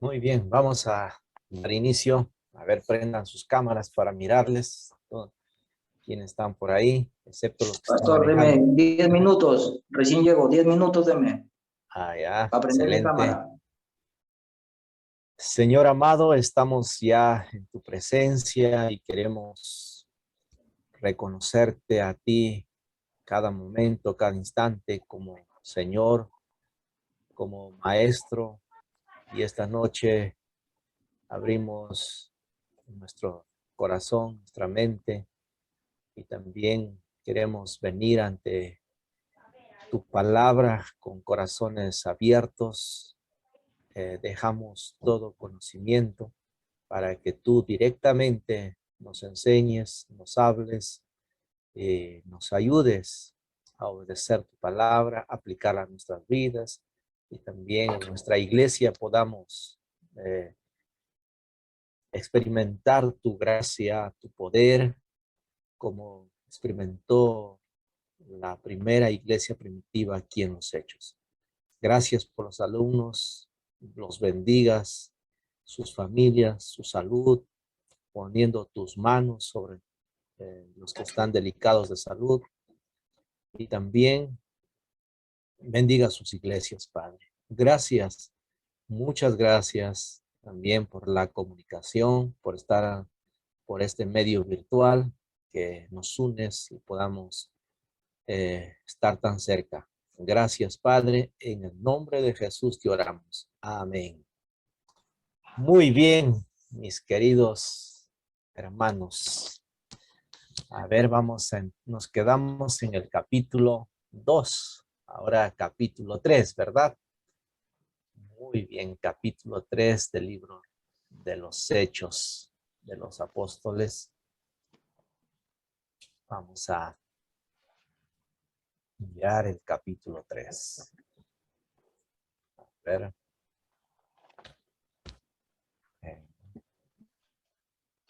Muy bien, vamos a dar inicio. A ver, prendan sus cámaras para mirarles. Todos quienes están por ahí, excepto los que están Pastor, deme manejando. 10 minutos. Recién llego, 10 minutos deme. Ah, ya, Para prender mi excelente. cámara. Señor amado, estamos ya en tu presencia y queremos reconocerte a ti cada momento, cada instante como Señor, como Maestro. Y esta noche abrimos nuestro corazón, nuestra mente, y también queremos venir ante tu palabra con corazones abiertos. Dejamos todo conocimiento para que tú directamente nos enseñes, nos hables, nos ayudes a obedecer tu palabra, aplicarla a nuestras vidas, y también en nuestra iglesia podamos experimentar tu gracia, tu poder, como experimentó la primera iglesia primitiva aquí en los Hechos. Gracias por los alumnos, los bendigas, sus familias, su salud, poniendo tus manos sobre los que están delicados de salud, y también bendiga sus iglesias, Padre. Gracias, muchas gracias también por la comunicación, por estar por este medio virtual que nos unes y podamos estar tan cerca. Gracias, Padre, en el nombre de Jesús te oramos. Amén. Muy bien, mis queridos hermanos. A ver, nos quedamos en el capítulo 2. Ahora capítulo 3, ¿verdad? Muy bien, capítulo 3 del libro de los Hechos de los Apóstoles. Vamos a mirar el capítulo 3. A ver.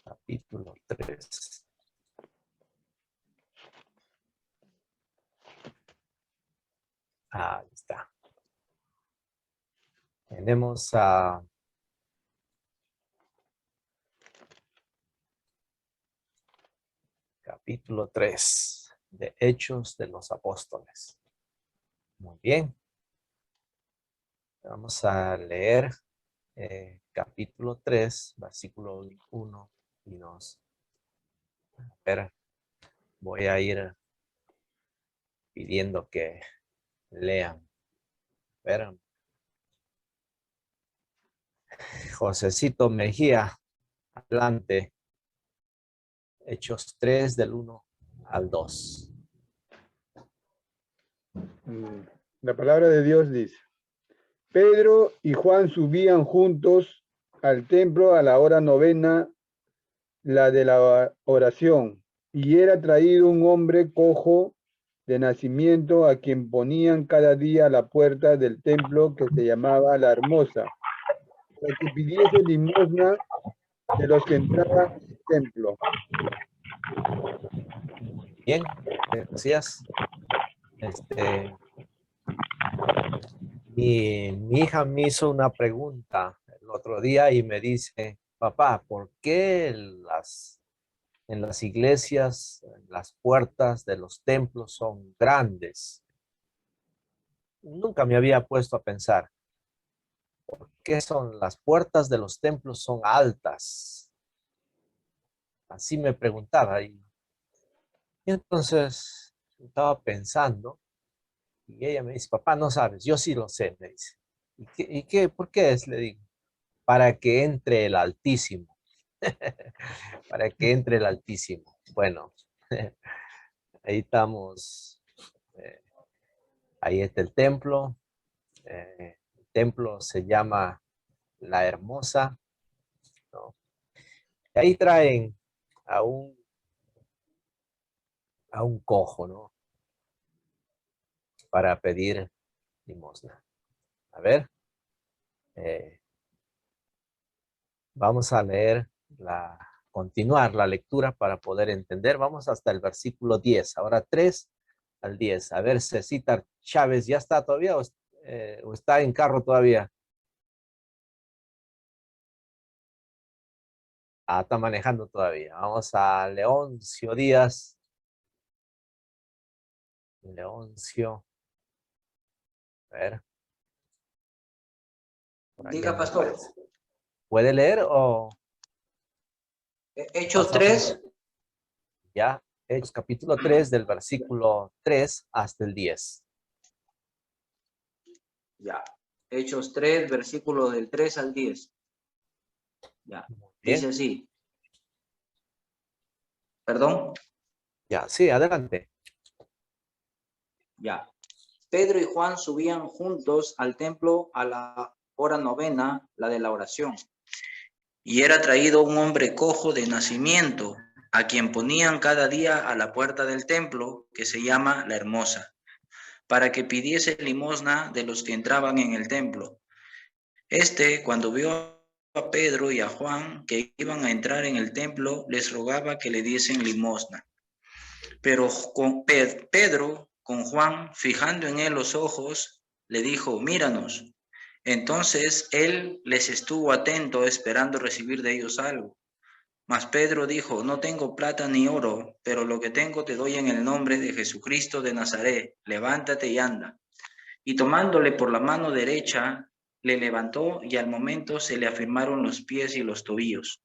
Capítulo 3. Ahí está. Tenemos a capítulo 3 de Hechos de los Apóstoles. Muy bien. Vamos a leer capítulo 3, versículo 1 y 2. A ver, voy a ir pidiendo que lean. A ver, Josecito Mejía, adelante. Hechos 3 del 1 al 2. La palabra de Dios dice: Pedro y Juan subían juntos al templo a la hora novena, la de la oración, y era traído un hombre cojo de nacimiento, a quien ponían cada día a la puerta del templo, que se llamaba La Hermosa, para que pidiese limosna de los que entraban en el templo. Bien, gracias. Mi hija me hizo una pregunta el otro día y me dice: papá, ¿por qué en las iglesias las puertas de los templos son grandes? Nunca me había puesto a pensar, ¿por qué las puertas de los templos son altas? Así me preguntaba, y entonces estaba pensando, y ella me dice: papá, no sabes, yo sí lo sé, me dice. ¿Por qué es? Le digo: para que entre el Altísimo. Para que entre el Altísimo. Bueno, ahí estamos. eh, Ahí está el templo. El templo se llama La Hermosa, ¿no? Y ahí traen a un cojo, ¿no? Para pedir limosna. A ver, eh, vamos a leer continuar la lectura para poder entender. Vamos hasta el versículo 10. Ahora 3 al 10. A ver, Cecita Chávez, ¿ya está todavía o está en carro todavía? Ah, está manejando todavía. Vamos a Leoncio Díaz. Leoncio. A ver. Por ahí Diga, anda, pastor. parece. ¿Puede leer o Hechos pasamos 3. ya? Hechos capítulo 3 del versículo 3 hasta el 10. Ya. Hechos 3, versículo del 3 al 10. Ya. Muy Dice bien. así. Perdón. Ya, sí, adelante. Ya. Pedro y Juan subían juntos al templo a la hora novena, la de la oración. Y era traído un hombre cojo de nacimiento, a quien ponían cada día a la puerta del templo, que se llama La Hermosa, para que pidiese limosna de los que entraban en el templo. Cuando vio a Pedro y a Juan que iban a entrar en el templo, les rogaba que le diesen limosna. Pero Pedro, con Juan, fijando en él los ojos, le dijo, míranos. Entonces él les estuvo atento, esperando recibir de ellos algo. Mas Pedro dijo, no tengo plata ni oro, pero lo que tengo te doy en el nombre de Jesucristo de Nazaret. Levántate y anda. Y tomándole por la mano derecha, le levantó y al momento se le afirmaron los pies y los tobillos.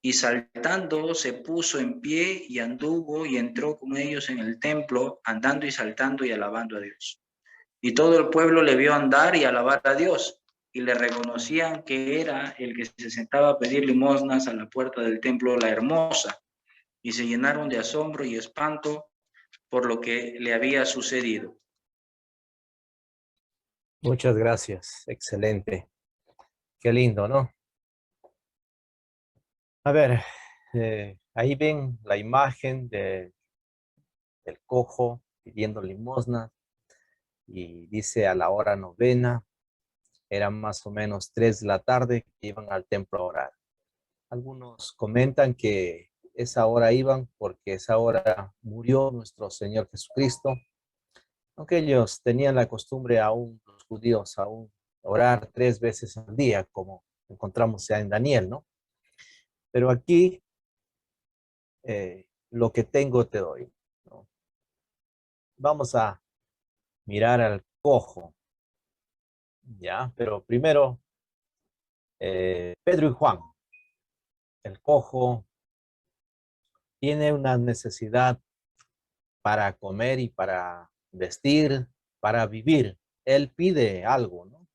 Y saltando se puso en pie y anduvo y entró con ellos en el templo, andando y saltando y alabando a Dios. Y todo el pueblo le vio andar y alabar a Dios, y le reconocían que era el que se sentaba a pedir limosnas a la puerta del templo La Hermosa, y se llenaron de asombro y espanto por lo que le había sucedido. Muchas gracias. Excelente. Qué lindo, ¿no? A ver, ahí ven la imagen del cojo pidiendo limosna y dice a la hora novena, eran más o menos 3 de la tarde que iban al templo a orar. Algunos comentan que esa hora iban porque esa hora murió nuestro Señor Jesucristo, aunque ellos tenían la costumbre aún, los judíos, aún orar 3 veces al día, como encontramos ya en Daniel, ¿no? Pero aquí lo que tengo te doy, ¿no? Vamos a mirar al cojo, ¿ya? Pero primero, Pedro y Juan, el cojo tiene una necesidad para comer y para vestir, para vivir. Él pide algo, ¿no?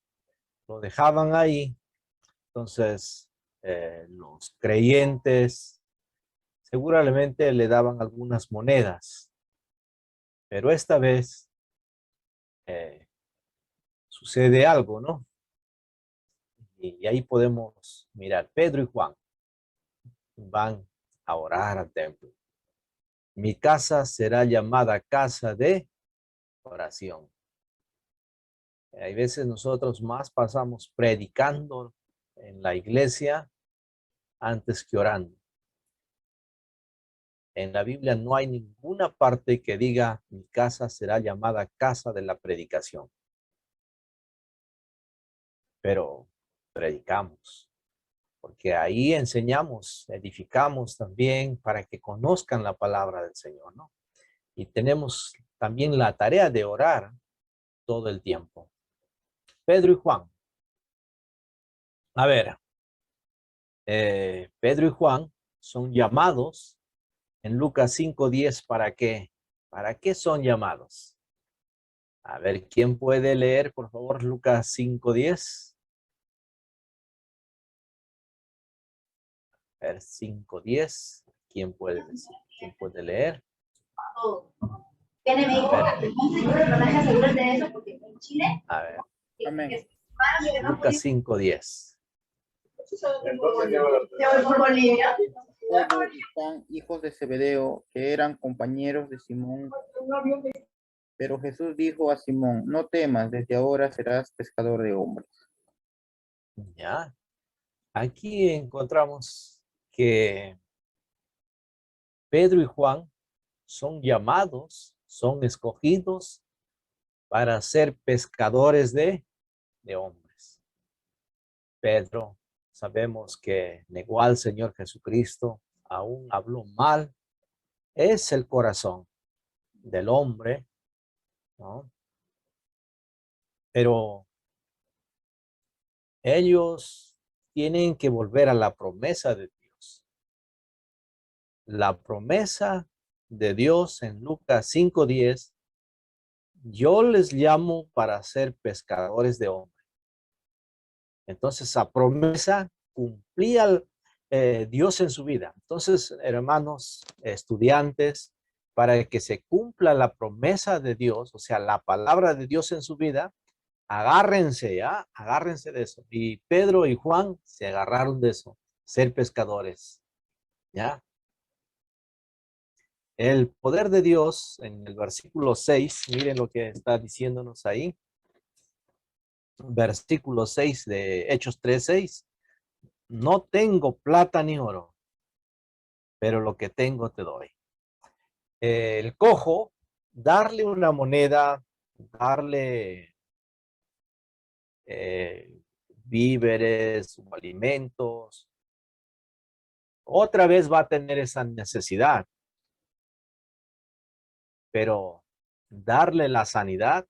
Lo dejaban ahí. Entonces, los creyentes seguramente le daban algunas monedas, pero esta vez sucede algo, ¿no? Y ahí podemos mirar, Pedro y Juan van a orar al templo. Mi casa será llamada casa de oración. Hay veces nosotros más pasamos predicando en la iglesia antes que orando. En la Biblia no hay ninguna parte que diga mi casa será llamada casa de la predicación. Pero predicamos, porque ahí enseñamos, edificamos también para que conozcan la palabra del Señor, ¿no? Y tenemos también la tarea de orar todo el tiempo. Pedro y Juan. A ver, Pedro y Juan son llamados en Lucas 5:10. ¿Para qué? ¿Para qué son llamados? A ver, ¿quién puede leer, por favor, Lucas 5:10? A ver, 5:10. ¿Quién puede decir? ¿Quién puede leer? A ver. Amén. Lucas 5:10. Pedro y Juan, hijos de Zebedeo, que eran compañeros de Simón. Pero Jesús dijo a Simón, no temas, desde ahora serás pescador de hombres. Ya. Aquí encontramos que Pedro y Juan son llamados, son escogidos para ser pescadores de hombres. Pedro Sabemos que negó al Señor Jesucristo, aún habló mal. Es el corazón del hombre, ¿no? Pero ellos tienen que volver a la promesa de Dios. La promesa de Dios en Lucas 5:10, yo les llamo para ser pescadores de hombres. Entonces, esa promesa cumplía Dios en su vida. Entonces, hermanos, estudiantes, para que se cumpla la promesa de Dios, o sea, la palabra de Dios en su vida, agárrense, ¿ya? Agárrense de eso. Y Pedro y Juan se agarraron de eso, ser pescadores, ¿ya? El poder de Dios en el versículo 6, miren lo que está diciéndonos ahí. Versículo 6 de Hechos 3:6. No tengo plata ni oro, pero lo que tengo te doy. El cojo, darle una moneda, darle víveres o alimentos, otra vez va a tener esa necesidad, pero darle la sanidad,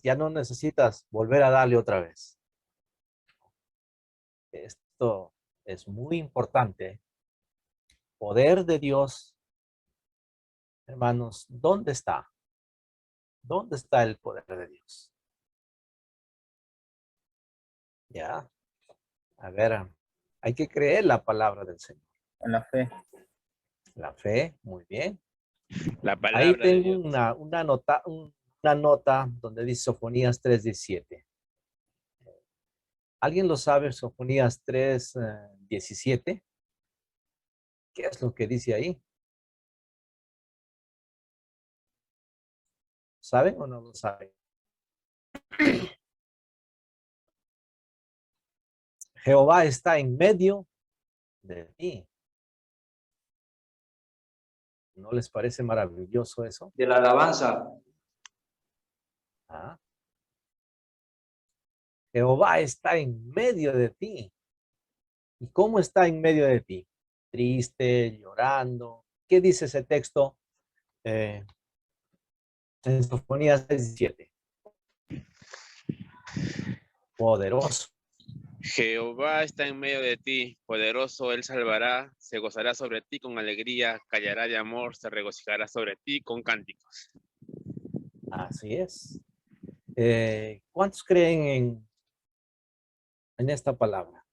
ya no necesitas volver a darle otra vez. Esto es muy importante. Poder de Dios, hermanos, ¿dónde está? ¿Dónde está el poder de Dios? Ya, a ver, hay que creer la palabra del Señor. En la fe. La fe, muy bien. La Ahí palabra de tengo Dios. una nota donde dice Sofonías 3:17. ¿Alguien lo sabe, Sofonías 3:17? ¿Qué es lo que dice ahí? ¿Saben o no lo saben? Jehová está en medio de ti. ¿No les parece maravilloso eso? De la alabanza. ¿Ah? Jehová está en medio de ti. ¿Y cómo está en medio de ti? Triste, llorando. ¿Qué dice ese texto? En Sofonías 17. Poderoso. Jehová está en medio de ti, poderoso él salvará, se gozará sobre ti con alegría, callará de amor, se regocijará sobre ti con cánticos. Así es. ¿Cuántos creen en esta palabra?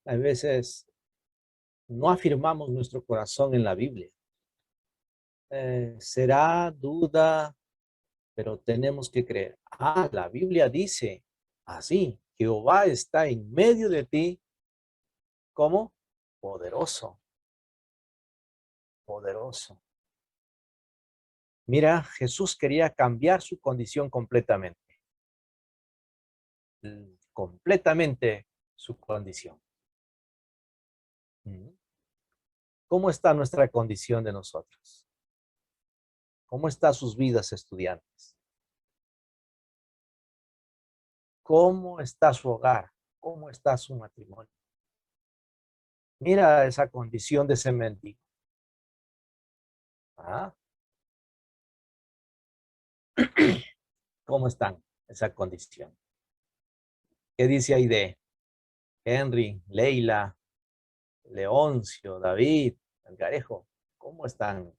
A veces no afirmamos nuestro corazón en la Biblia. Será duda, pero tenemos que creer. La Biblia dice así, Jehová está en medio de ti como poderoso, poderoso. Mira, Jesús quería cambiar su condición completamente. Completamente su condición. ¿Cómo está nuestra condición de nosotros? ¿Cómo están sus vidas, estudiantes? ¿Cómo está su hogar? ¿Cómo está su matrimonio? Mira esa condición de ese mendigo. ¿Cómo están esa condición? ¿Qué dice ahí de Henry, Leila, Leoncio, David, Algarejo? ¿Cómo están?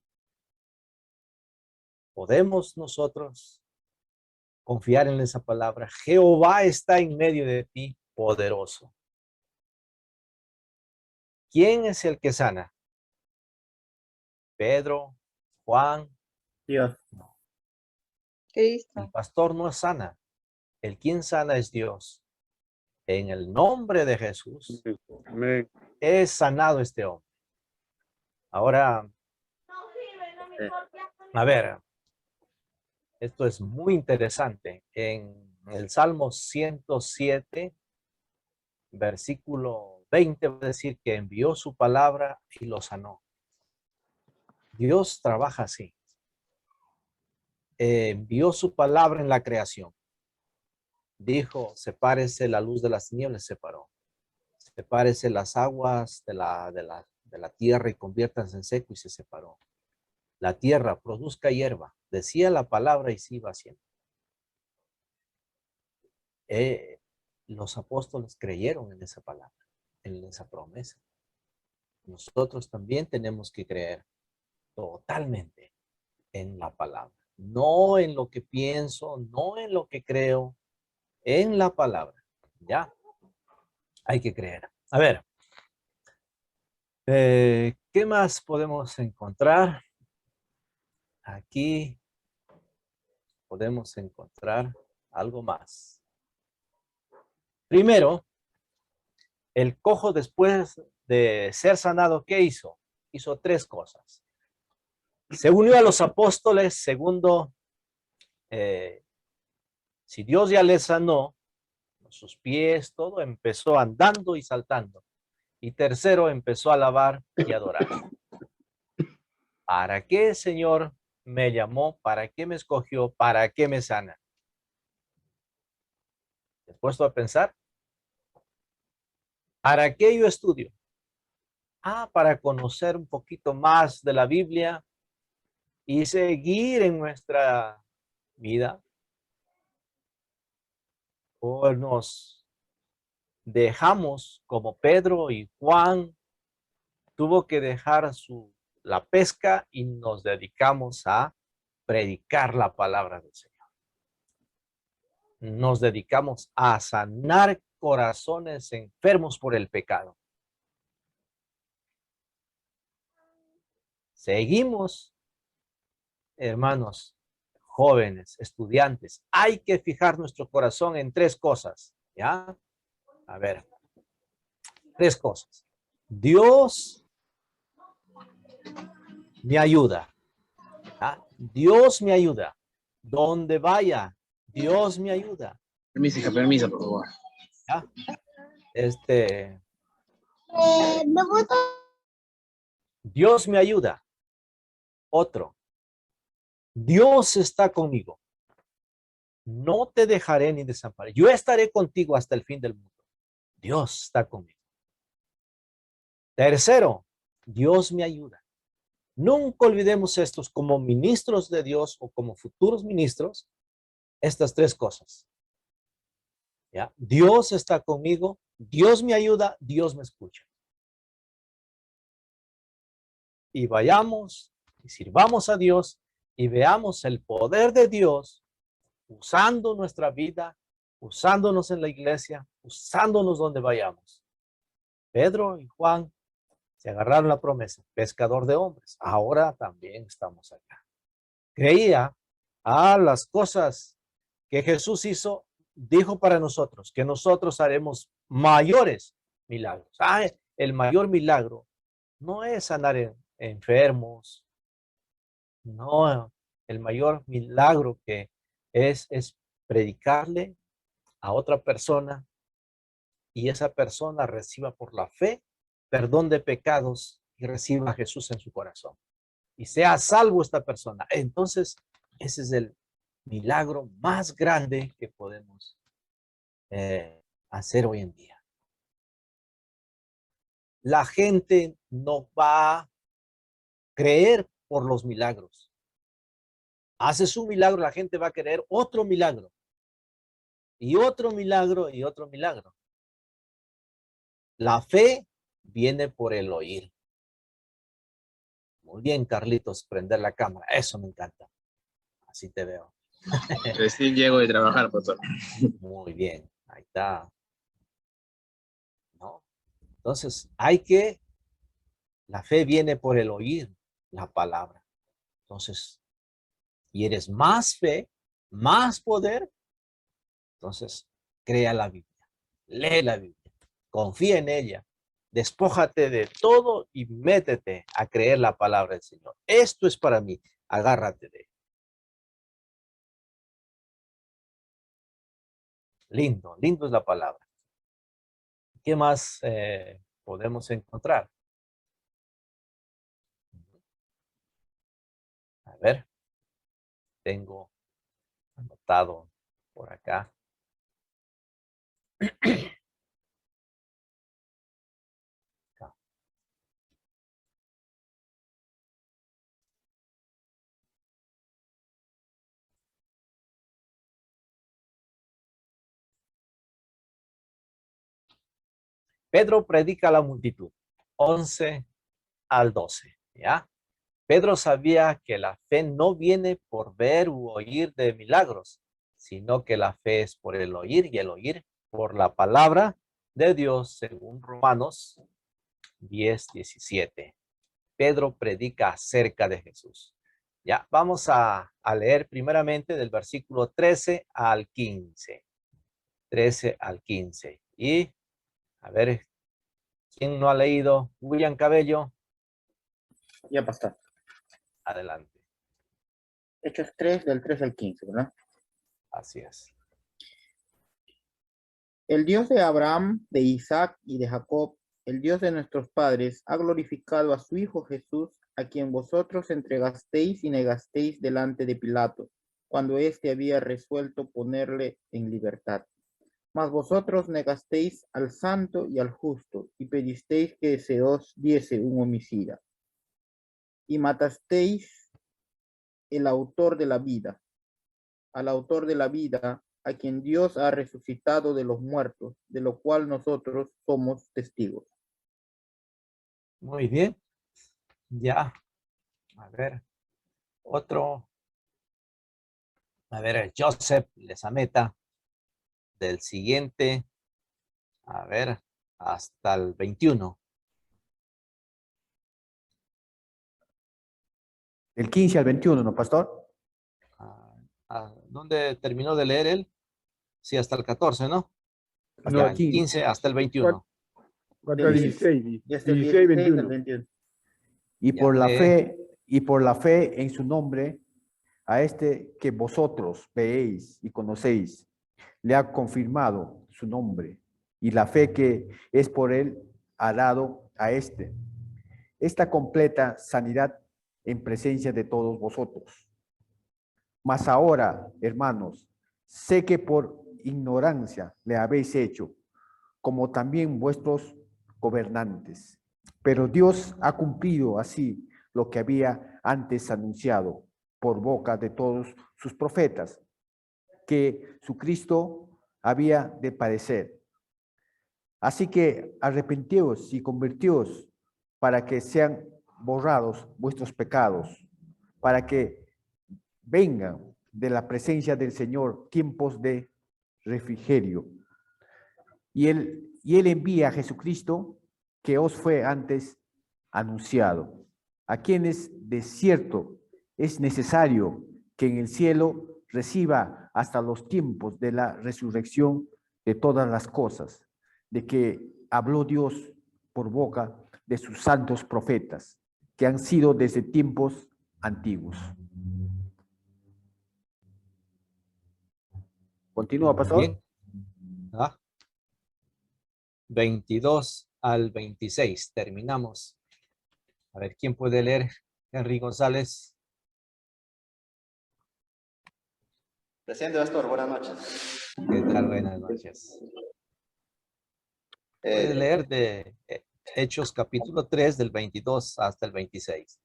¿Podemos nosotros confiar en esa palabra? Jehová está en medio de ti, poderoso. ¿Quién es el que sana? Pedro, Juan. Dios. No. Cristo. El pastor no sana. El quien sana es Dios. En el nombre de Jesús Amén. es sanado este hombre. Ahora, a ver, esto es muy interesante. En el Salmo 107, versículo 20, va a decir que envió su palabra y lo sanó. Dios trabaja así. Envió su palabra en la creación. Dijo, sepárese la luz de las tinieblas, se separó. Sepárese las aguas de la tierra y conviértanse en seco, y se separó. La tierra produzca hierba. Decía la palabra y se iba haciendo. Los apóstoles creyeron en esa palabra, en esa promesa. Nosotros también tenemos que creer totalmente en la palabra. No en lo que pienso, no en lo que creo, en la palabra. Ya, hay que creer. A ver, ¿qué más podemos encontrar? Aquí podemos encontrar algo más. Primero, el cojo, después de ser sanado, ¿qué hizo? Hizo tres cosas. Se unió a los apóstoles. Segundo, si Dios ya le sanó, sus pies, todo, empezó andando y saltando. Y tercero, empezó a alabar y adorar. ¿Para qué, Señor, me llamó? ¿Para qué me escogió? ¿Para qué me sana? ¿Te has puesto a pensar? ¿Para qué yo estudio? Para conocer un poquito más de la Biblia y seguir en nuestra vida. O nos dejamos, como Pedro y Juan, tuvo que dejar la pesca y nos dedicamos a predicar la palabra del Señor. Nos dedicamos a sanar corazones enfermos por el pecado. Seguimos, hermanos, jóvenes, estudiantes. Hay que fijar nuestro corazón en tres cosas, ¿ya? A ver, tres cosas. Dios me ayuda. ¿Ah? Dios me ayuda. Donde vaya, Dios me ayuda. Permiso, hija, permiso, por favor. ¿Ya? Dios me ayuda. Otro. Dios está conmigo. No te dejaré ni desampararé. Yo estaré contigo hasta el fin del mundo. Dios está conmigo. Tercero, Dios me ayuda. Nunca olvidemos estos como ministros de Dios o como futuros ministros, estas tres cosas. ¿Ya? Dios está conmigo, Dios me ayuda, Dios me escucha. Y vayamos y sirvamos a Dios y veamos el poder de Dios usando nuestra vida, usándonos en la iglesia, usándonos donde vayamos. Pedro y Juan se agarraron la promesa, pescador de hombres. Ahora también estamos acá. Creía las cosas que Jesús hizo, dijo para nosotros, que nosotros haremos mayores milagros. El mayor milagro no es sanar enfermos, no, el mayor milagro que es predicarle a otra persona y esa persona reciba por la fe perdón de pecados y reciba a Jesús en su corazón. Y sea salvo esta persona. Entonces, ese es el milagro más grande que podemos hacer hoy en día. La gente no va a creer por los milagros. Haces un milagro, la gente va a querer otro milagro. Y otro milagro y otro milagro. La fe viene por el oír. Muy bien, Carlitos, prender la cámara. Eso me encanta. Así te veo. Recién llego de trabajar, pastor. Muy bien, ahí está. ¿No? Entonces, la fe viene por el oír la palabra. Entonces, ¿quieres más fe, más poder? Entonces, crea la Biblia, lee la Biblia, confía en ella, despójate de todo y métete a creer la palabra del Señor. Esto es para mí, agárrate de él. Lindo, lindo es la palabra. ¿Qué más podemos encontrar? A ver, tengo anotado por acá. Pedro predica a la multitud, 11 al 12, ¿ya? Pedro sabía que la fe no viene por ver u oír de milagros, sino que la fe es por el oír y el oír por la palabra de Dios, según Romanos 10:17. Pedro predica acerca de Jesús. Ya, vamos a leer primeramente del versículo 13 al 15. 13 al 15. Y, a ver, ¿quién no ha leído? William Cabello. Ya, pastor. Adelante. Hechos 3, del 3 al 15, ¿verdad? Así es. El Dios de Abraham, de Isaac y de Jacob, el Dios de nuestros padres, ha glorificado a su Hijo Jesús, a quien vosotros entregasteis y negasteis delante de Pilato, cuando éste había resuelto ponerle en libertad. Mas vosotros negasteis al santo y al justo, y pedisteis que se os diese un homicida. Y matasteis el autor de la vida, al autor de la vida, a quien Dios ha resucitado de los muertos, de lo cual nosotros somos testigos. Muy bien. Ya. A ver. Otro. A ver, Joseph Lezameta. Del siguiente. A ver. Hasta el 21. El 15 al 21, ¿no, pastor? ¿Dónde terminó de leer él? Sí, hasta el 14, ¿no? No, Ya, el 15 hasta el 21. 4 a 16. Desde el 16, 16 al 21. 21. Y Ya, por la lee. fe, y por la fe en su nombre, a este que vosotros veéis y conocéis, le ha confirmado su nombre, y la fe que es por él ha dado a esta completa sanidad en presencia de todos vosotros. Mas ahora, hermanos, sé que por ignorancia le habéis hecho, como también vuestros gobernantes. Pero Dios ha cumplido así lo que había antes anunciado por boca de todos sus profetas, que su Cristo había de padecer. Así que arrepentíos y convertíos para que sean borrados vuestros pecados, para que vengan de la presencia del Señor tiempos de refrigerio. Y él envía a Jesucristo, que os fue antes anunciado, a quienes de cierto es necesario que en el cielo reciba hasta los tiempos de la resurrección de todas las cosas, de que habló Dios por boca de sus santos profetas, que han sido desde tiempos antiguos. Continúa, pastor. Bien. 22 al 26. Terminamos. A ver, ¿quién puede leer? Henry González. Presente, pastor. Buenas noches. ¿Qué tal? Buenas noches. Puede leer de Hechos capítulo 3 del 22 hasta el 26.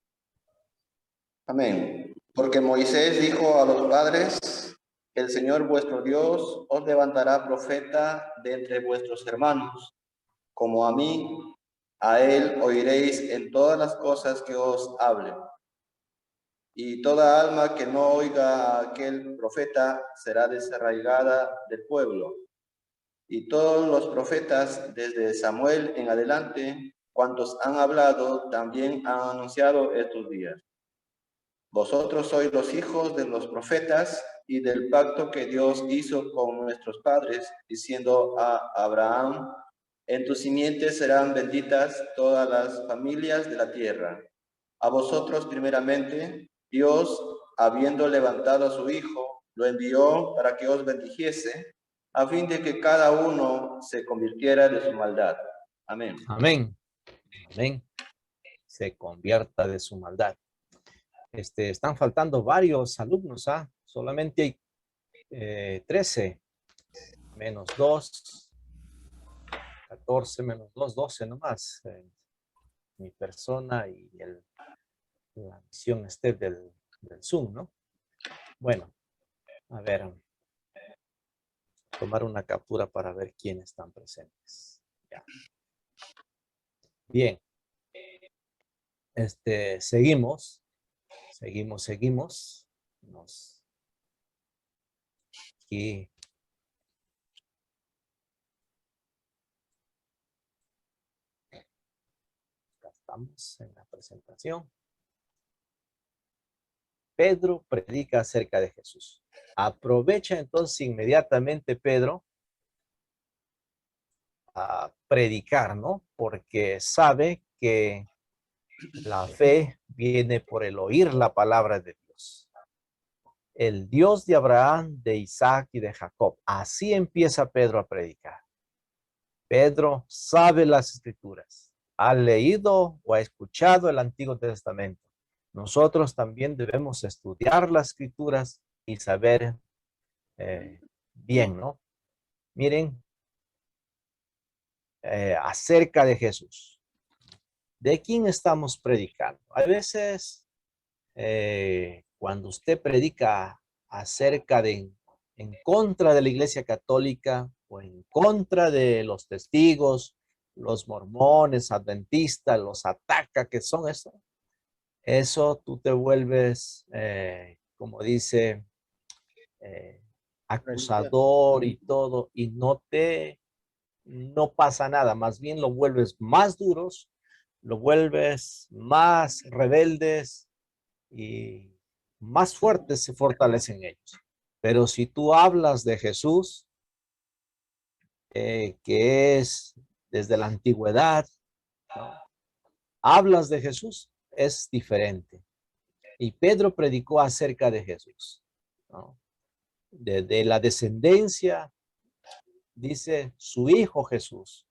Amén. Porque Moisés dijo a los padres, el Señor vuestro Dios os levantará profeta de entre vuestros hermanos, como a mí, a él oiréis en todas las cosas que os hable. Y toda alma que no oiga a aquel profeta será desarraigada del pueblo. Y todos los profetas, desde Samuel en adelante, cuantos han hablado, también han anunciado estos días. Vosotros sois los hijos de los profetas y del pacto que Dios hizo con nuestros padres, diciendo a Abraham, en tu simiente serán benditas todas las familias de la tierra. A vosotros primeramente, Dios, habiendo levantado a su Hijo, lo envió para que os bendijese, a fin de que cada uno se convirtiera de su maldad. Amén. Amén. Amén. Se convierta de su maldad. Están faltando varios alumnos, ¿ah? Solamente hay 13, menos 2. 14 menos 2, 12 nomás. Mi persona y la misión del Zoom, ¿no? Bueno, a ver, tomar una captura para ver quiénes están presentes. Ya. Bien. Seguimos. Aquí. Ya estamos en la presentación. Pedro predica acerca de Jesús. Aprovecha entonces inmediatamente Pedro a predicar, ¿no? Porque sabe que la fe viene por el oír la palabra de Dios. El Dios de Abraham, de Isaac y de Jacob. Así empieza Pedro a predicar. Pedro sabe las escrituras. Ha leído o ha escuchado el Antiguo Testamento. Nosotros también debemos estudiar las escrituras y saber bien, ¿no? Miren, acerca de Jesús. ¿De quién estamos predicando? A veces, cuando usted predica acerca en contra de la Iglesia Católica o en contra de los testigos, los mormones, adventistas, los ataca, que son eso tú te vuelves, como dice, acusador y todo, y no pasa nada, más bien lo vuelves más duros, lo vuelves más rebeldes y más fuertes se fortalecen ellos. Pero si tú hablas de Jesús, que es desde la antigüedad, ¿no? Hablas de Jesús, es diferente. Y Pedro predicó acerca de Jesús, ¿no? De la descendencia, dice su hijo Jesús.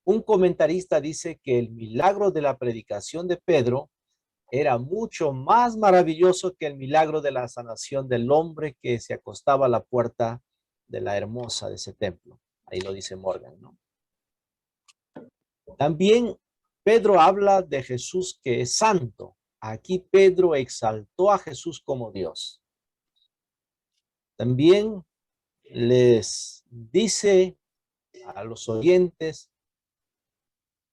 Un comentarista dice que el milagro de la predicación de Pedro era mucho más maravilloso que el milagro de la sanación del hombre que se acostaba a la puerta de la hermosa de ese templo. Ahí lo dice Morgan, ¿no? También Pedro habla de Jesús que es santo. Aquí Pedro exaltó a Jesús como Dios. También les dice a los oyentes,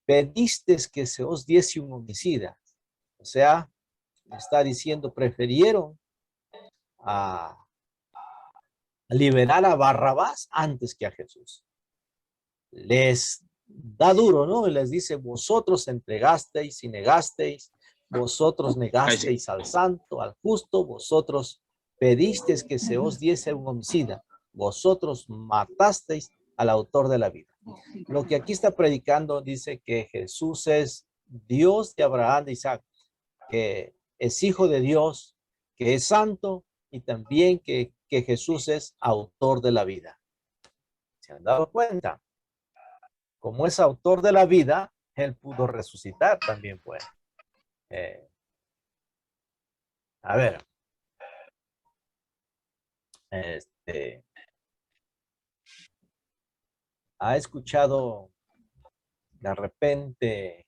pedisteis que se os diese un homicida. O sea, está diciendo, prefirieron a liberar a Barrabás antes que a Jesús. Les da duro, ¿no? Y les dice, vosotros entregasteis y negasteis, vosotros negasteis al santo, al justo, vosotros pedisteis que se os diese un homicida, vosotros matasteis al autor de la vida. Lo que aquí está predicando dice que Jesús es Dios de Abraham, de Isaac, que es hijo de Dios, que es santo y también que Jesús es autor de la vida. ¿Se han dado cuenta? Como es autor de la vida, él pudo resucitar también, pues. A ver. ¿Ha escuchado de repente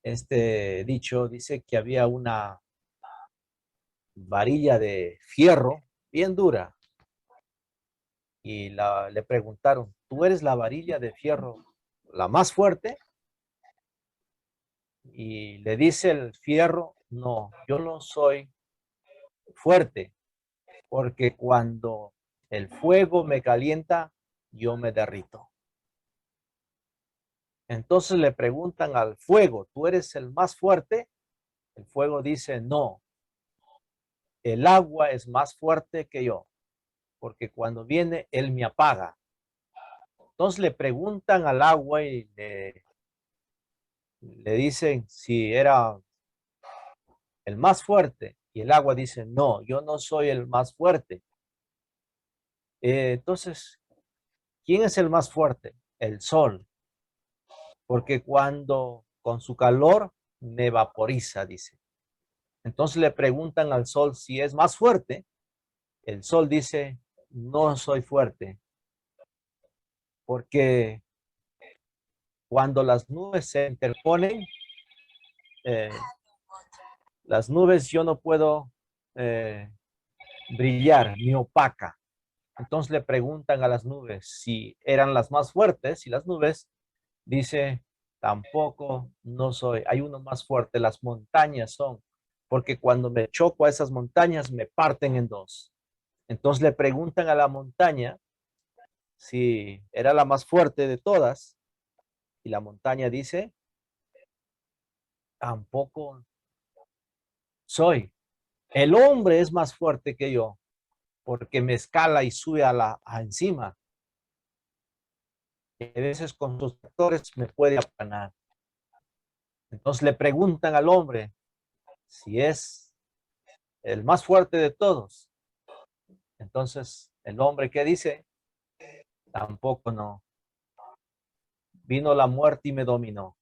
este dicho? Dice que había una varilla de fierro bien dura y le preguntaron, ¿tú eres la varilla de fierro la más fuerte? Y le dice el fierro, no, yo no soy fuerte, porque cuando el fuego me calienta, yo me derrito. Entonces le preguntan al fuego, ¿tú eres el más fuerte? El fuego dice, no, el agua es más fuerte que yo, porque cuando viene, él me apaga. Entonces le preguntan al agua y le dicen si era el más fuerte. Y el agua dice, no, yo no soy el más fuerte. Entonces, ¿quién es el más fuerte? El sol. Porque cuando con su calor me vaporiza, dice. Entonces le preguntan al sol si es más fuerte. El sol dice, no soy fuerte. Porque Cuando las nubes se interponen, las nubes yo no puedo brillar ni opaca. Entonces le preguntan a las nubes si eran las más fuertes y las nubes dice, tampoco no soy. Hay uno más fuerte, las montañas son, porque cuando me choco a esas montañas me parten en dos. Entonces le preguntan a la montaña si era la más fuerte de todas y la montaña dice, tampoco soy. El hombre es más fuerte que yo porque me escala y sube a encima. Y a veces con sus factores me puede aplanar. Entonces le preguntan al hombre si es el más fuerte de todos. Entonces el hombre que dice, tampoco no. Vino la muerte y me dominó.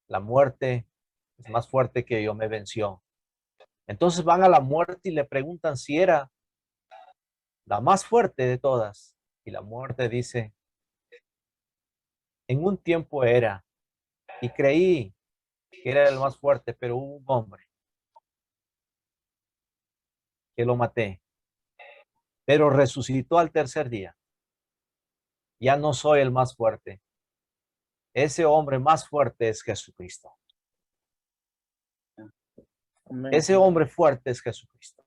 La muerte es más fuerte que yo, me venció. Entonces van a la muerte y le preguntan si era la más fuerte de todas. Y la muerte dice, en un tiempo era, y creí que era el más fuerte, pero hubo un hombre que lo maté, pero resucitó al tercer día. Ya no soy el más fuerte. Ese hombre más fuerte es Jesucristo. Amén. Ese hombre fuerte es Jesucristo.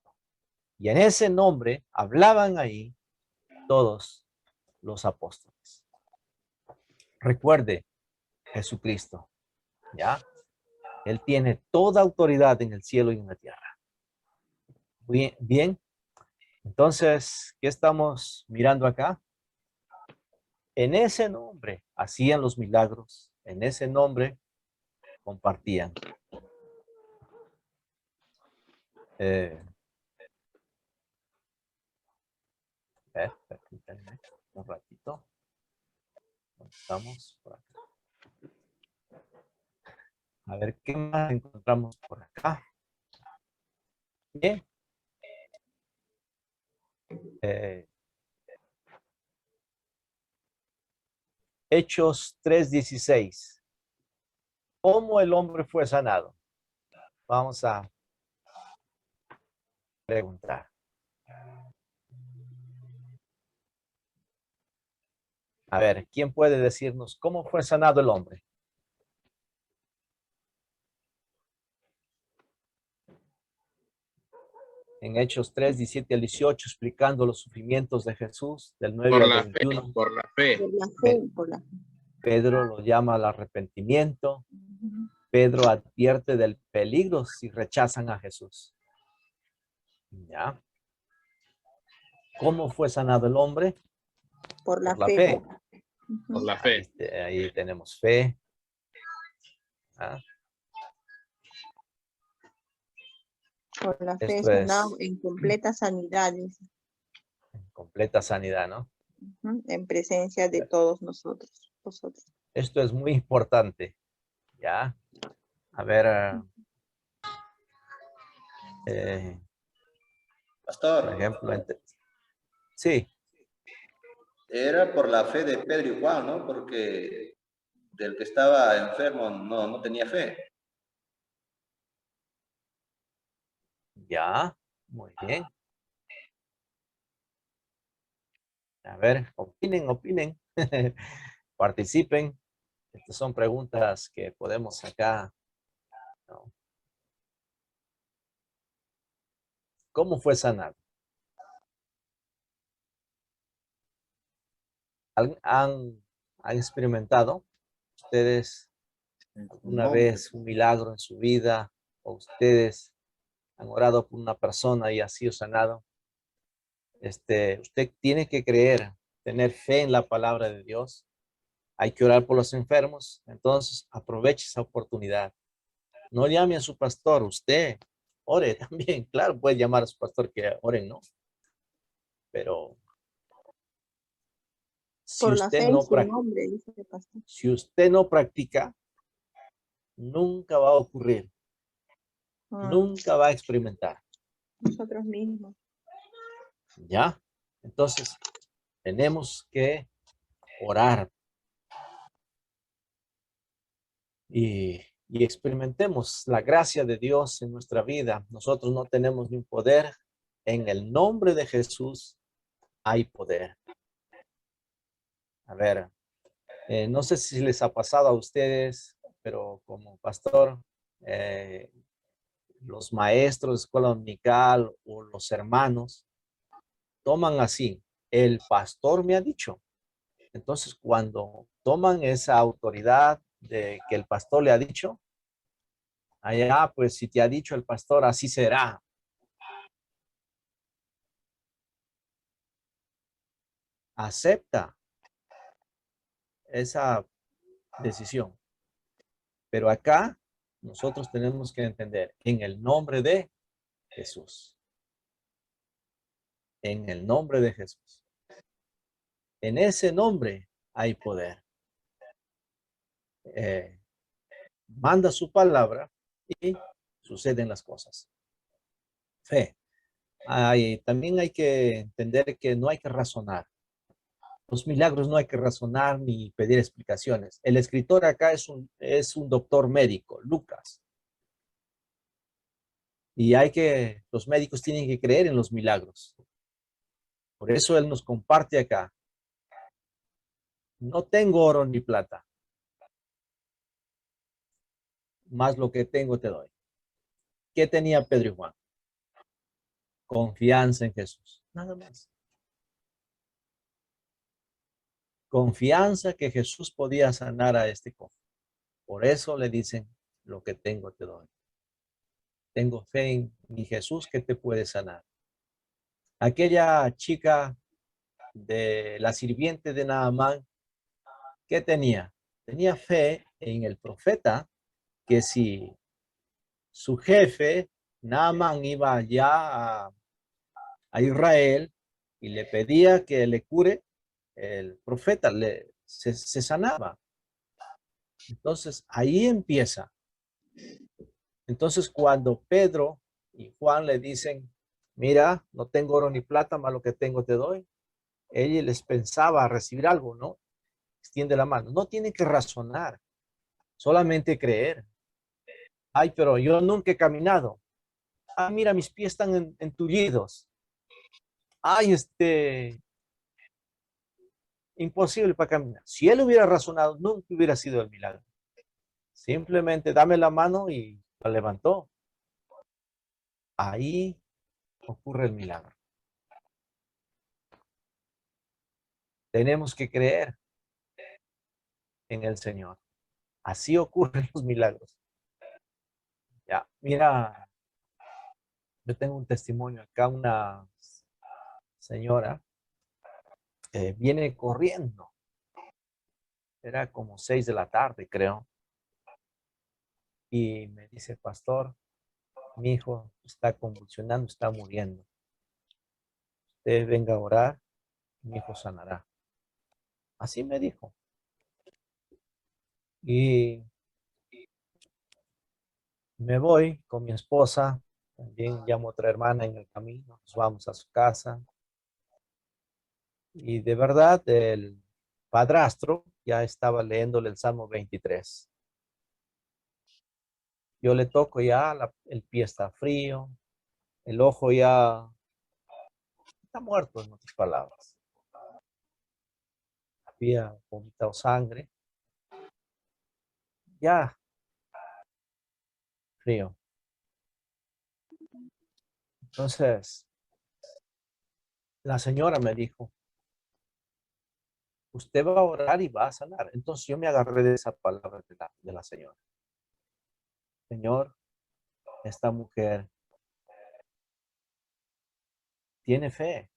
Y en ese nombre hablaban ahí todos los apóstoles. Recuerde, Jesucristo, ¿ya? Él tiene toda autoridad en el cielo y en la tierra. Bien, bien. Entonces, ¿qué estamos mirando acá? En ese nombre hacían los milagros. En ese nombre compartían. Permítanme un ratito. Estamos por acá. A ver, ¿qué más encontramos por acá? Bien. Hechos 3:16. ¿Cómo el hombre fue sanado? Vamos a preguntar. A ver, ¿quién puede decirnos cómo fue sanado el hombre? En Hechos 3:17 al 18, explicando los sufrimientos de Jesús, del 9 Por al la fe, 21. por la fe. Por la fe, por la fe. Pedro lo llama al arrepentimiento. Pedro advierte del peligro si rechazan a Jesús. ¿Ya? ¿Cómo fue sanado el hombre? Por la Por la fe. fe. Por la fe. Ahí tenemos fe. ¿Ah? Por la fe Esto es sanado en completa sanidad, dice. completa sanidad, ¿no? En presencia de todos nosotros. Esto es muy importante. ¿Ya? A ver. Pastor, Por ejemplo, sí. era por la fe de Pedro y Juan, ¿no? Porque del que estaba enfermo no tenía fe. Ya, muy bien. A ver, opinen. Participen. Estas son preguntas que podemos acá, ¿no? ¿Cómo fue sanado? ¿Han experimentado ustedes alguna vez un milagro en su vida? ¿O ustedes han orado por una persona y ha sido sanado? Usted tiene que creer, tener fe en la palabra de Dios. Hay que orar por los enfermos. Entonces, aproveche esa oportunidad. No llame a su pastor, usted ore también. Claro, puede llamar a su pastor que oren, ¿no? Pero si Por la usted fe en no su practica, nombre, dice el pastor. si usted no practica, nunca va a ocurrir. Nunca va a experimentar. Nosotros mismos. ¿Ya? Entonces, tenemos que orar y experimentemos la gracia de Dios en nuestra vida. Nosotros no tenemos ni un poder. En el nombre de Jesús hay poder. A ver, no sé si les ha pasado a ustedes, pero como pastor, los maestros de escuela dominical o los hermanos toman así, el pastor me ha dicho. Entonces, cuando toman esa autoridad de que el pastor le ha dicho, allá, pues si te ha dicho el pastor, así será. Acepta esa decisión. Pero acá nosotros tenemos que entender, en el nombre de Jesús. En el nombre de Jesús. En ese nombre hay poder. Manda su palabra y suceden las cosas. Fe. También hay que entender que no hay que razonar. Los milagros no hay que razonar ni pedir explicaciones. El escritor acá es un doctor médico, Lucas. Y los médicos tienen que creer en los milagros. Por eso él nos comparte acá. No tengo oro ni plata. Más lo que tengo te doy. ¿Qué tenía Pedro y Juan? Confianza en Jesús. Nada más. Confianza que Jesús podía sanar a este cojo. Por eso le dicen, lo que tengo te doy. Tengo fe en mi Jesús que te puede sanar. Aquella chica de la sirviente de Naamán, ¿qué tenía? Tenía fe en el profeta que si su jefe, Naamán, iba allá a Israel y le pedía que le cure, el profeta se sanaba. Entonces, ahí empieza. Entonces, cuando Pedro y Juan le dicen, mira, no tengo oro ni plata, más lo que tengo te doy, ella les pensaba recibir algo, ¿no? Extiende la mano. No tiene que razonar, solamente creer. Ay, pero yo nunca he caminado. Ay, mira, mis pies están entullidos. Ay, imposible para caminar. Si él hubiera razonado, nunca hubiera sido el milagro. Simplemente dame la mano y la levantó. Ahí ocurre el milagro. Tenemos que creer en el Señor. Así ocurren los milagros. Ya, mira, yo tengo un testimonio acá, una señora viene corriendo. Era como 6 de la tarde, creo. Y me dice, pastor, mi hijo está convulsionando, está muriendo. Usted venga a orar, mi hijo sanará. Así me dijo. Y me voy con mi esposa, también llamo a otra hermana en el camino, nos vamos a su casa. Y de verdad, el padrastro ya estaba leyéndole el Salmo 23. Yo le toco ya, el pie está frío, el ojo ya está muerto, en otras palabras. Había vomitado sangre. Ya, frío. Entonces, la señora me dijo, usted va a orar y va a sanar. Entonces yo me agarré de esa palabra de la señora. Señor, esta mujer tiene fe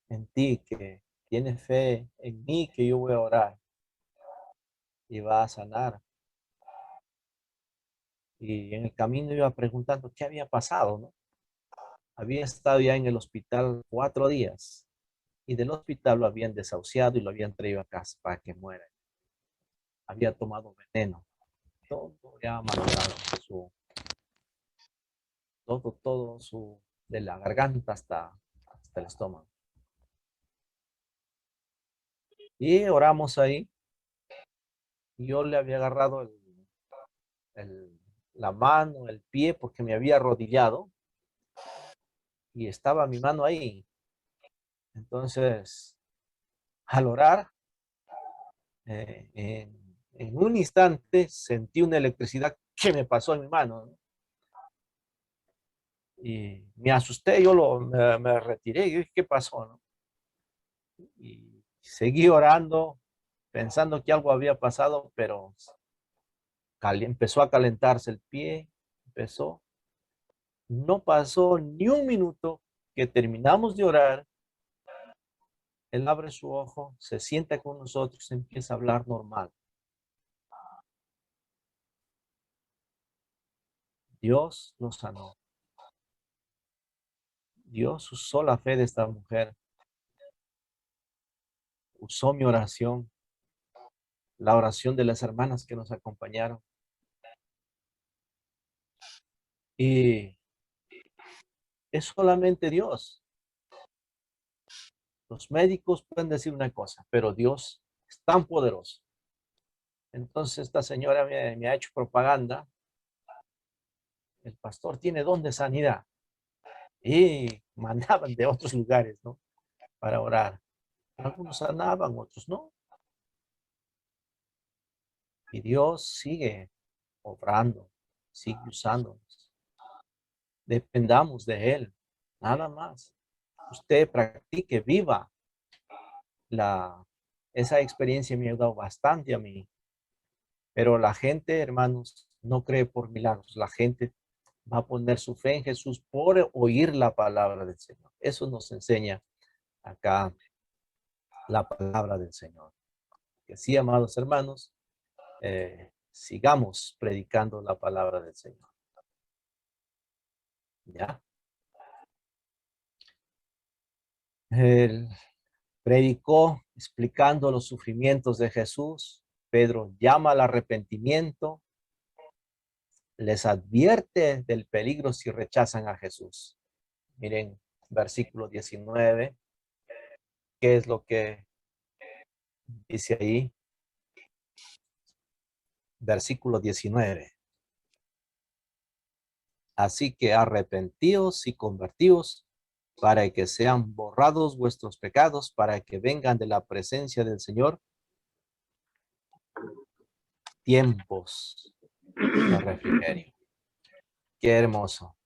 en ti, que tiene fe en mí, que yo voy a orar y va a sanar. Y en el camino iba preguntando qué había pasado, ¿no? Había estado ya en el hospital 4 días y del hospital lo habían desahuciado y lo habían traído a casa para que muera. Había tomado veneno. Todo ya malogrado. Todo de la garganta hasta el estómago. Y oramos ahí. y yo le había agarrado la mano, el pie, porque me había arrodillado y estaba mi mano ahí. Entonces, al orar, en un instante sentí una electricidad que me pasó en mi mano, ¿no? Y me asusté, me retiré y dije, ¿qué pasó, no? Y seguí orando, pensando que algo había pasado, pero empezó a calentarse el pie, empezó. No pasó ni un minuto que terminamos de orar. Él abre su ojo, se sienta con nosotros, empieza a hablar normal. Dios lo sanó. Dios usó la fe de esta mujer. Usó mi oración, la oración de las hermanas que nos acompañaron. Y es solamente Dios. Los médicos pueden decir una cosa, pero Dios es tan poderoso. Entonces esta señora me ha hecho propaganda. El pastor tiene don de sanidad. Y mandaban de otros lugares, ¿no? Para orar. Algunos sanaban, otros no. Y Dios sigue obrando, sigue usándonos. Dependamos de Él, nada más. Usted practique, viva esa experiencia me ha ayudado bastante a mí. Pero la gente, hermanos, no cree por milagros. La gente va a poner su fe en Jesús por oír la palabra del Señor. Eso nos enseña acá la palabra del Señor. Que sí, amados hermanos, sigamos predicando la palabra del Señor. ¿Ya? Él predicó explicando los sufrimientos de Jesús. Pedro llama al arrepentimiento. Les advierte del peligro si rechazan a Jesús. Miren, versículo 19. ¿Qué es lo que dice ahí? Versículo 19. Así que arrepentíos y convertíos para que sean borrados vuestros pecados, para que vengan de la presencia del Señor tiempos de refrigerio. Qué hermoso.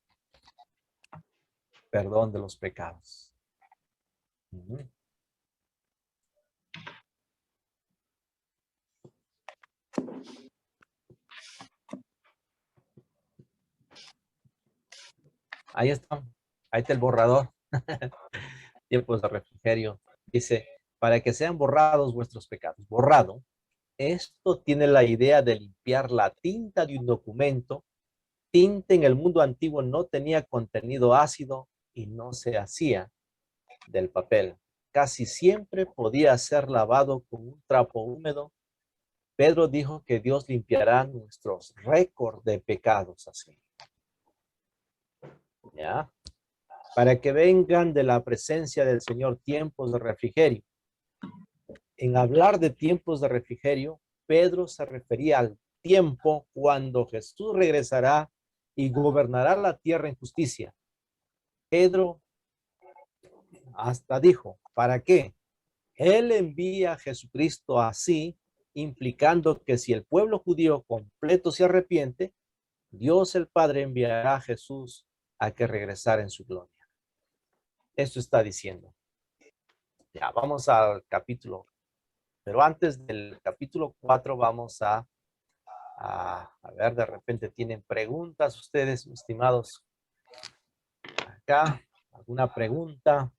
Perdón de los pecados. Ahí está. Ahí está el borrador. Tiempos de refrigerio. Dice, para que sean borrados vuestros pecados. Borrado. Esto tiene la idea de limpiar la tinta de un documento. Tinta en el mundo antiguo no tenía contenido ácido y no se hacía del papel. Casi siempre podía ser lavado con un trapo húmedo. Pedro dijo que Dios limpiará nuestros récords de pecados así. ¿Ya? Para que vengan de la presencia del Señor tiempos de refrigerio. En hablar de tiempos de refrigerio, Pedro se refería al tiempo cuando Jesús regresará y gobernará la tierra en justicia. Pedro hasta dijo, ¿para qué? Él envía a Jesucristo así, implicando que si el pueblo judío completo se arrepiente, Dios el Padre enviará a Jesús a que regresara en su gloria. Esto está diciendo. Ya, vamos al capítulo. Pero antes del capítulo 4 vamos a ver, de repente tienen preguntas ustedes, estimados. Acá, ¿alguna pregunta?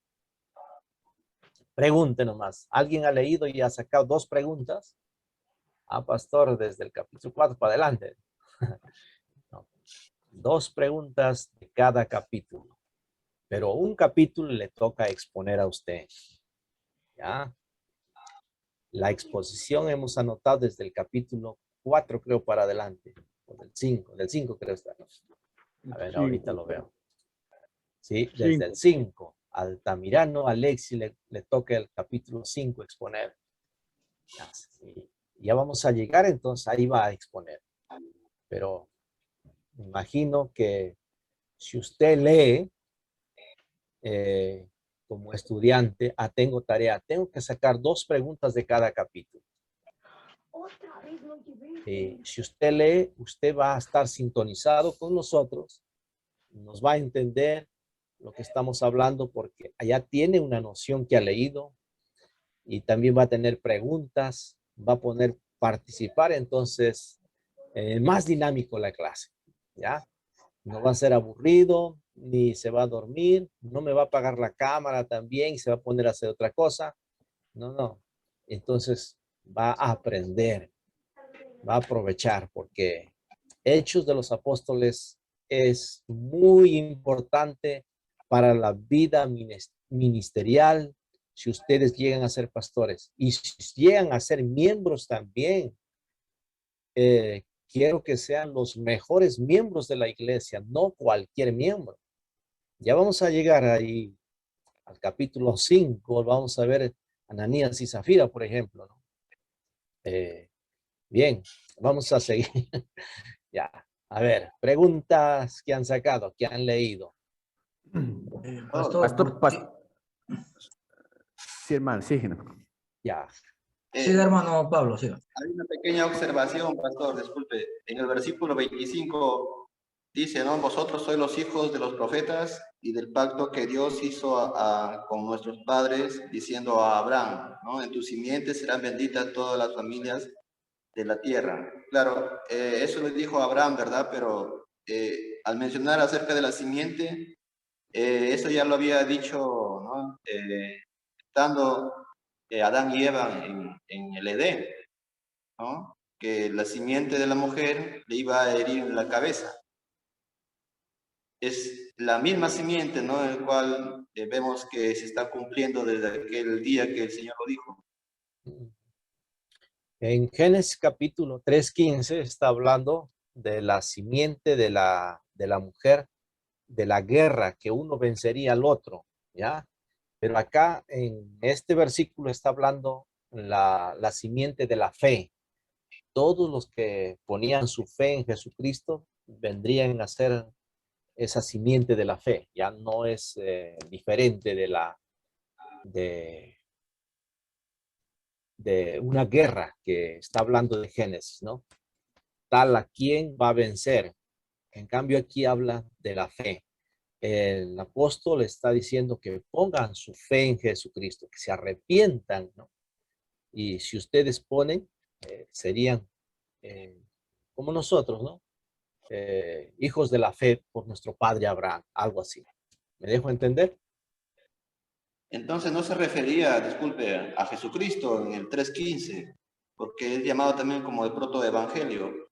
Pregunte nomás. ¿Alguien ha leído y ha sacado 2 preguntas? Pastor, desde el capítulo 4 para adelante. No. 2 preguntas de cada capítulo. Pero un capítulo le toca exponer a usted. ¿Ya? La exposición hemos anotado desde el capítulo 4, creo, para adelante. O del 5 creo estar. A ver, ahorita lo veo. Sí, desde el 5. Altamirano, Alexi le toca el capítulo 5 exponer. Ya, sí. Ya vamos a llegar, entonces ahí va a exponer. Pero me imagino que si usted lee como estudiante, tengo tarea, tengo que sacar 2 preguntas de cada capítulo. Si usted lee, usted va a estar sintonizado con nosotros, nos va a entender lo que estamos hablando porque allá tiene una noción que ha leído y también va a tener preguntas, va a poder participar, entonces más dinámico la clase, ¿ya? No va a ser aburrido, ni se va a dormir, no me va a apagar la cámara también y se va a poner a hacer otra cosa. No, no. Entonces va a aprender, va a aprovechar porque Hechos de los Apóstoles es muy importante para la vida ministerial si ustedes llegan a ser pastores y si llegan a ser miembros también. Quiero que sean los mejores miembros de la iglesia, no cualquier miembro. Ya vamos a llegar ahí al capítulo 5, vamos a ver Ananías y Zafira, por ejemplo, ¿no? Bien, vamos a seguir. Ya, a ver, preguntas que han sacado, que han leído. Pastor. Sí, hermano, sí. Ya. Siga, hermano Pablo, siga. Hay una pequeña observación, pastor, disculpe. En el versículo 25 dice, ¿no? Vosotros sois los hijos de los profetas y del pacto que Dios hizo con nuestros padres, diciendo a Abraham, ¿no? En tu simiente serán benditas todas las familias de la tierra. Claro, eso le dijo a Abraham, ¿verdad? Pero al mencionar acerca de la simiente, eso ya lo había dicho, ¿no? Estando Adán y Eva en el Edén, ¿no? Que la simiente de la mujer le iba a herir en la cabeza. Es la misma simiente, ¿no? El cual vemos que se está cumpliendo desde aquel día que el Señor lo dijo. En Génesis capítulo 3:15 está hablando de la simiente de la mujer, de la guerra, que uno vencería al otro, ¿ya? Pero acá en este versículo está hablando la simiente de la fe. Todos los que ponían su fe en Jesucristo vendrían a ser esa simiente de la fe. Ya no es diferente de una guerra que está hablando de Génesis, ¿no? Tal a quien va a vencer. En cambio aquí habla de la fe. El apóstol está diciendo que pongan su fe en Jesucristo, que se arrepientan, ¿no? Y si ustedes ponen, serían como nosotros, ¿no? Hijos de la fe por nuestro padre Abraham, algo así. ¿Me dejo entender? Entonces no se refería, disculpe, a Jesucristo en el 3:15, porque es llamado también como el protoevangelio.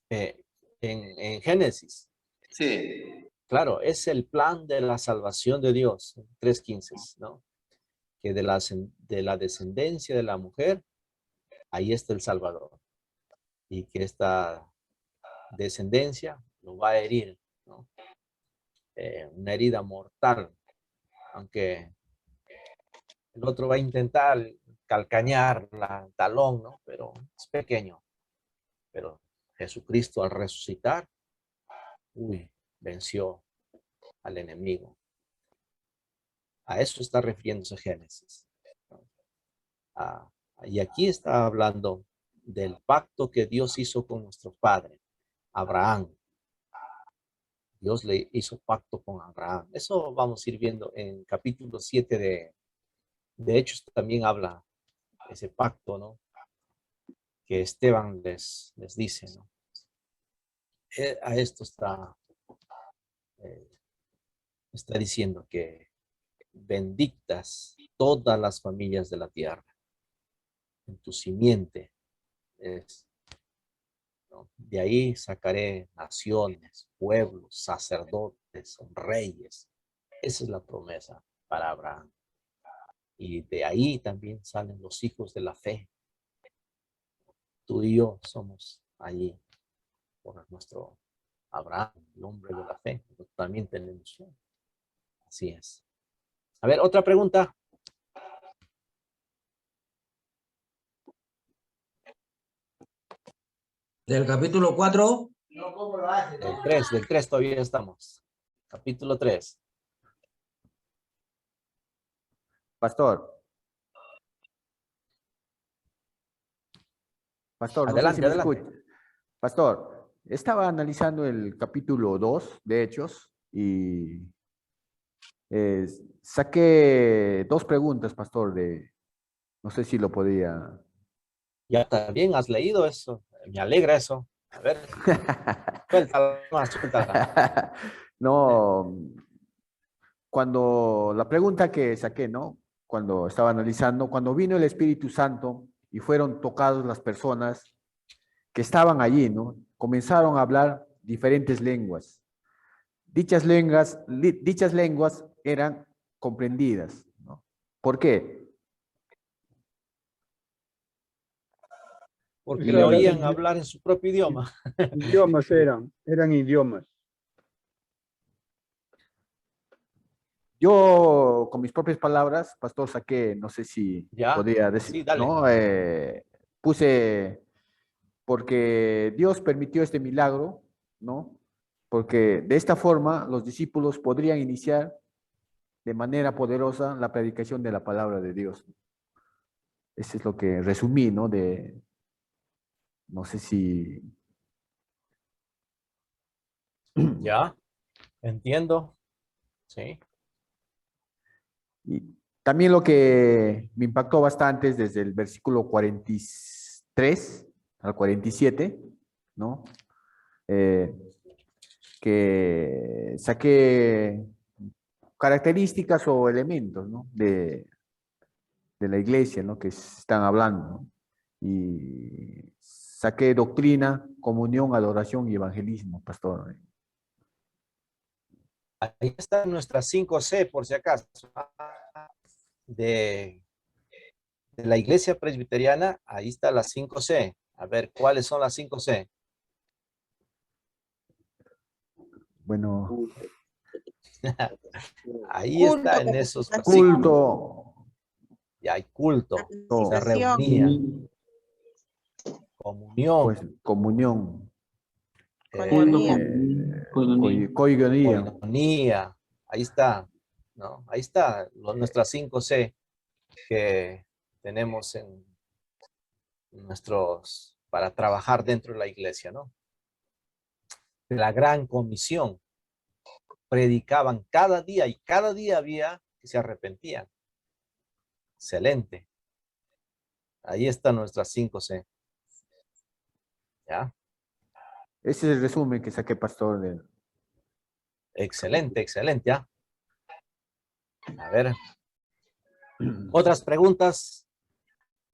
En Génesis. Sí. Claro, es el plan de la salvación de Dios, 3:15, ¿no? Que de la descendencia de la mujer, ahí está el Salvador. Y que esta descendencia lo va a herir, ¿no? Una herida mortal, aunque el otro va a intentar calcañar el talón, ¿no? Pero es pequeño. Pero Jesucristo al resucitar, venció al enemigo. A eso está refiriéndose Génesis. Y aquí está hablando del pacto que Dios hizo con nuestro padre, Abraham. Dios le hizo pacto con Abraham. Eso vamos a ir viendo en capítulo 7 de Hechos. También habla ese pacto, ¿no? Que Esteban les dice, ¿no? A esto está diciendo que benditas todas las familias de la tierra. En tu simiente es, ¿no? De ahí sacaré naciones, pueblos, sacerdotes, reyes. Esa es la promesa para Abraham. Y de ahí también salen los hijos de la fe. Tú y yo somos allí por nuestro Abraham, el hombre de la fe. También tenemos fe. Así es. A ver, otra pregunta. Del capítulo 4. Del 3 todavía estamos. Capítulo 3. Pastor. Pastor, no sé Adelante, si me adelante. escucha. Pastor, estaba analizando el capítulo 2 de Hechos y saqué 2 preguntas, pastor, no sé si lo podía. Ya también has leído eso. Me alegra eso. A ver, suéltala más, suéltala. No, cuando la pregunta que saqué, ¿no? Cuando estaba analizando, cuando vino el Espíritu Santo y fueron tocados las personas que estaban allí, ¿no? Comenzaron a hablar diferentes lenguas. Dichas lenguas eran comprendidas, ¿no? ¿Por qué? Porque lo oían hablar en su propio idioma. Idiomas eran idiomas. Yo, con mis propias palabras, pastor, saqué, no sé si Ya, podía decir, sí, dale. ¿no? Puse, porque Dios permitió este milagro, ¿no? Porque de esta forma los discípulos podrían iniciar de manera poderosa la predicación de la palabra de Dios. Eso es lo que resumí, ¿no? No sé si... Ya, entiendo. Sí. Y también lo que me impactó bastante es desde el versículo 43 al 47, ¿no? Que saqué características o elementos, ¿no? de la iglesia, ¿no? Que están hablando, ¿no? Y saqué doctrina, comunión, adoración y evangelismo, pastor. Ahí están nuestras 5C, por si acaso. De la iglesia presbiteriana, ahí está las 5C. A ver, ¿cuáles son las 5C? Bueno, Ahí está en esos versículos. culto. Y hay culto, se Administración. reunían. Comunión. Pues comunión. Coinonía. Coinonía. Coinonía. Ahí está, ¿no? Ahí está nuestras 5C que tenemos en para trabajar dentro de la iglesia, ¿no? La gran comisión. Predicaban cada día y cada día había que se arrepentían. Excelente. Ahí están nuestras 5C. ¿Ya? Ese es el resumen que saqué, pastor. Excelente, excelente, ¿ya? A ver. ¿Otras preguntas?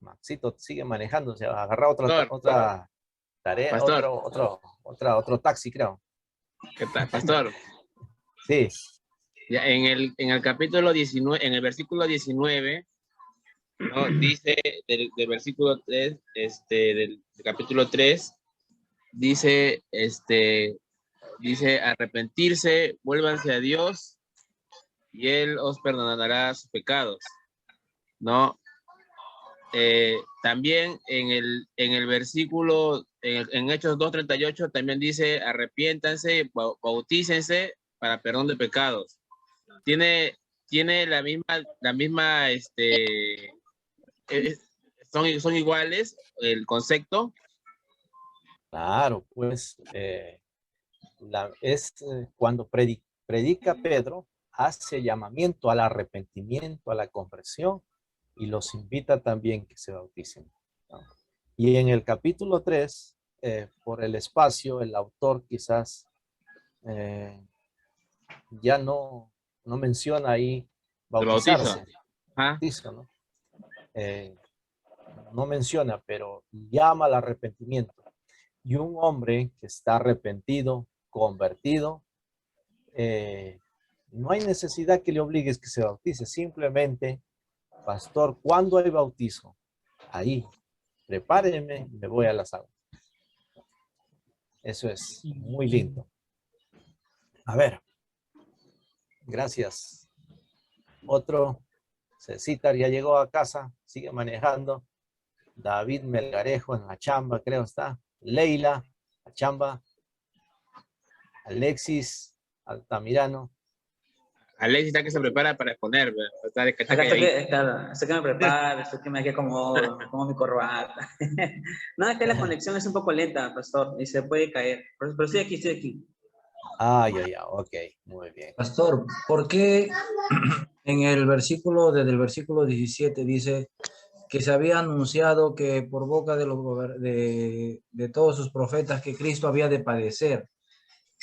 Maxito sigue manejando, se va a agarrar otra tarea, Pastor. otro taxi, creo. ¿Qué tal, pastor? Sí. Ya, en el capítulo 19, en el versículo 19, ¿no? Dice del versículo 3, del capítulo 3, dice, dice arrepentirse, vuélvanse a Dios y Él os perdonará sus pecados, ¿no? También en el versículo, en Hechos 2:38, también dice arrepiéntanse, bautícense para perdón de pecados. Tiene la misma, son iguales el concepto. Claro, pues cuando predica Pedro, hace llamamiento al arrepentimiento, a la conversión y los invita también que se bauticen, ¿no? Y en el capítulo 3, por el espacio, el autor quizás ya no menciona ahí bautizarse. Bautizo, ¿no? No menciona, pero llama al arrepentimiento. Y un hombre que está arrepentido, convertido, no hay necesidad que le obligues que se bautice. Simplemente, pastor, ¿cuándo hay bautizo? Ahí, prepárenme y me voy a las aguas. Eso es muy lindo. A ver. Gracias. Otro, Cecitar ya llegó a casa, sigue manejando. David Melgarejo en la chamba, creo está. Leila, Achamba, Alexis, Altamirano. Alexis está que se prepara para exponer, ¿verdad? Está Acá estoy calladito. estoy que me preparo, estoy que me acomodo, como mi corbata. No, es que la conexión es un poco lenta, pastor, y se puede caer. Pero estoy aquí, estoy aquí. Ok, muy bien. Pastor, ¿por qué en el versículo, desde el versículo 17 dice que se había anunciado que por boca de, de todos sus profetas que Cristo había de padecer?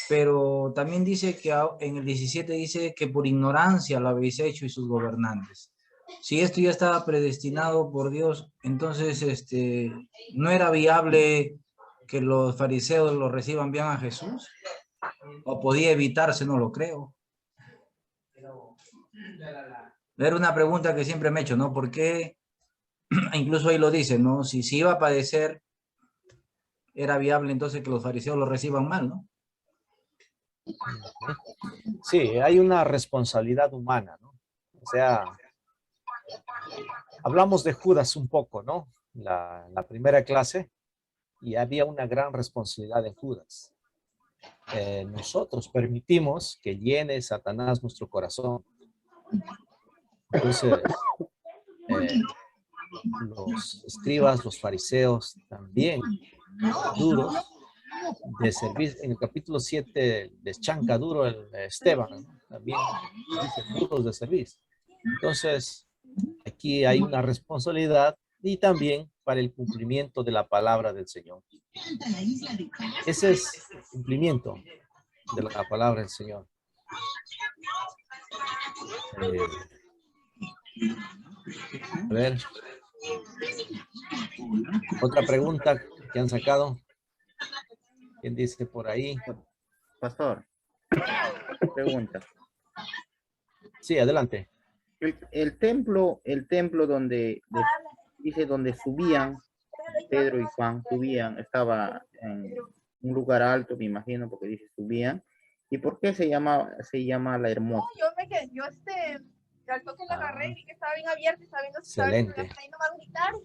Pero también dice que en el 17 dice que por ignorancia lo habéis hecho y sus gobernantes. Si esto ya estaba predestinado por Dios, entonces no era viable que los fariseos lo reciban bien a Jesús, o podía evitarse, no lo creo. Era una pregunta que siempre me he hecho, ¿no? ¿Por qué? Incluso ahí lo dice, ¿no? Si iba a padecer, era viable entonces que los fariseos lo reciban mal, ¿no? Sí, hay una responsabilidad humana, ¿no? O sea, hablamos de Judas un poco, ¿no? La primera clase, y había una gran responsabilidad de Judas. Nosotros permitimos que llene Satanás nuestro corazón. Entonces, los escribas, los fariseos, también duros de servir. En el capítulo 7 les chanca duro el Esteban, ¿no? También dice duros de servir. Entonces, aquí hay una responsabilidad y también para el cumplimiento de la palabra del Señor. Ese es el cumplimiento de la palabra del Señor. A ver. Otra pregunta que han sacado. ¿Quién dice por ahí? Pastor, pregunta. Sí, adelante. El templo donde dice donde subían, Pedro y Juan subían, estaba en un lugar alto, me imagino, porque dice subían. ¿Y por qué se llama La Hermosa? Yo al toque la agarré y vi que estaba bien abierta y estaba viendo si estaba Excelente. ahí nomás gritaron.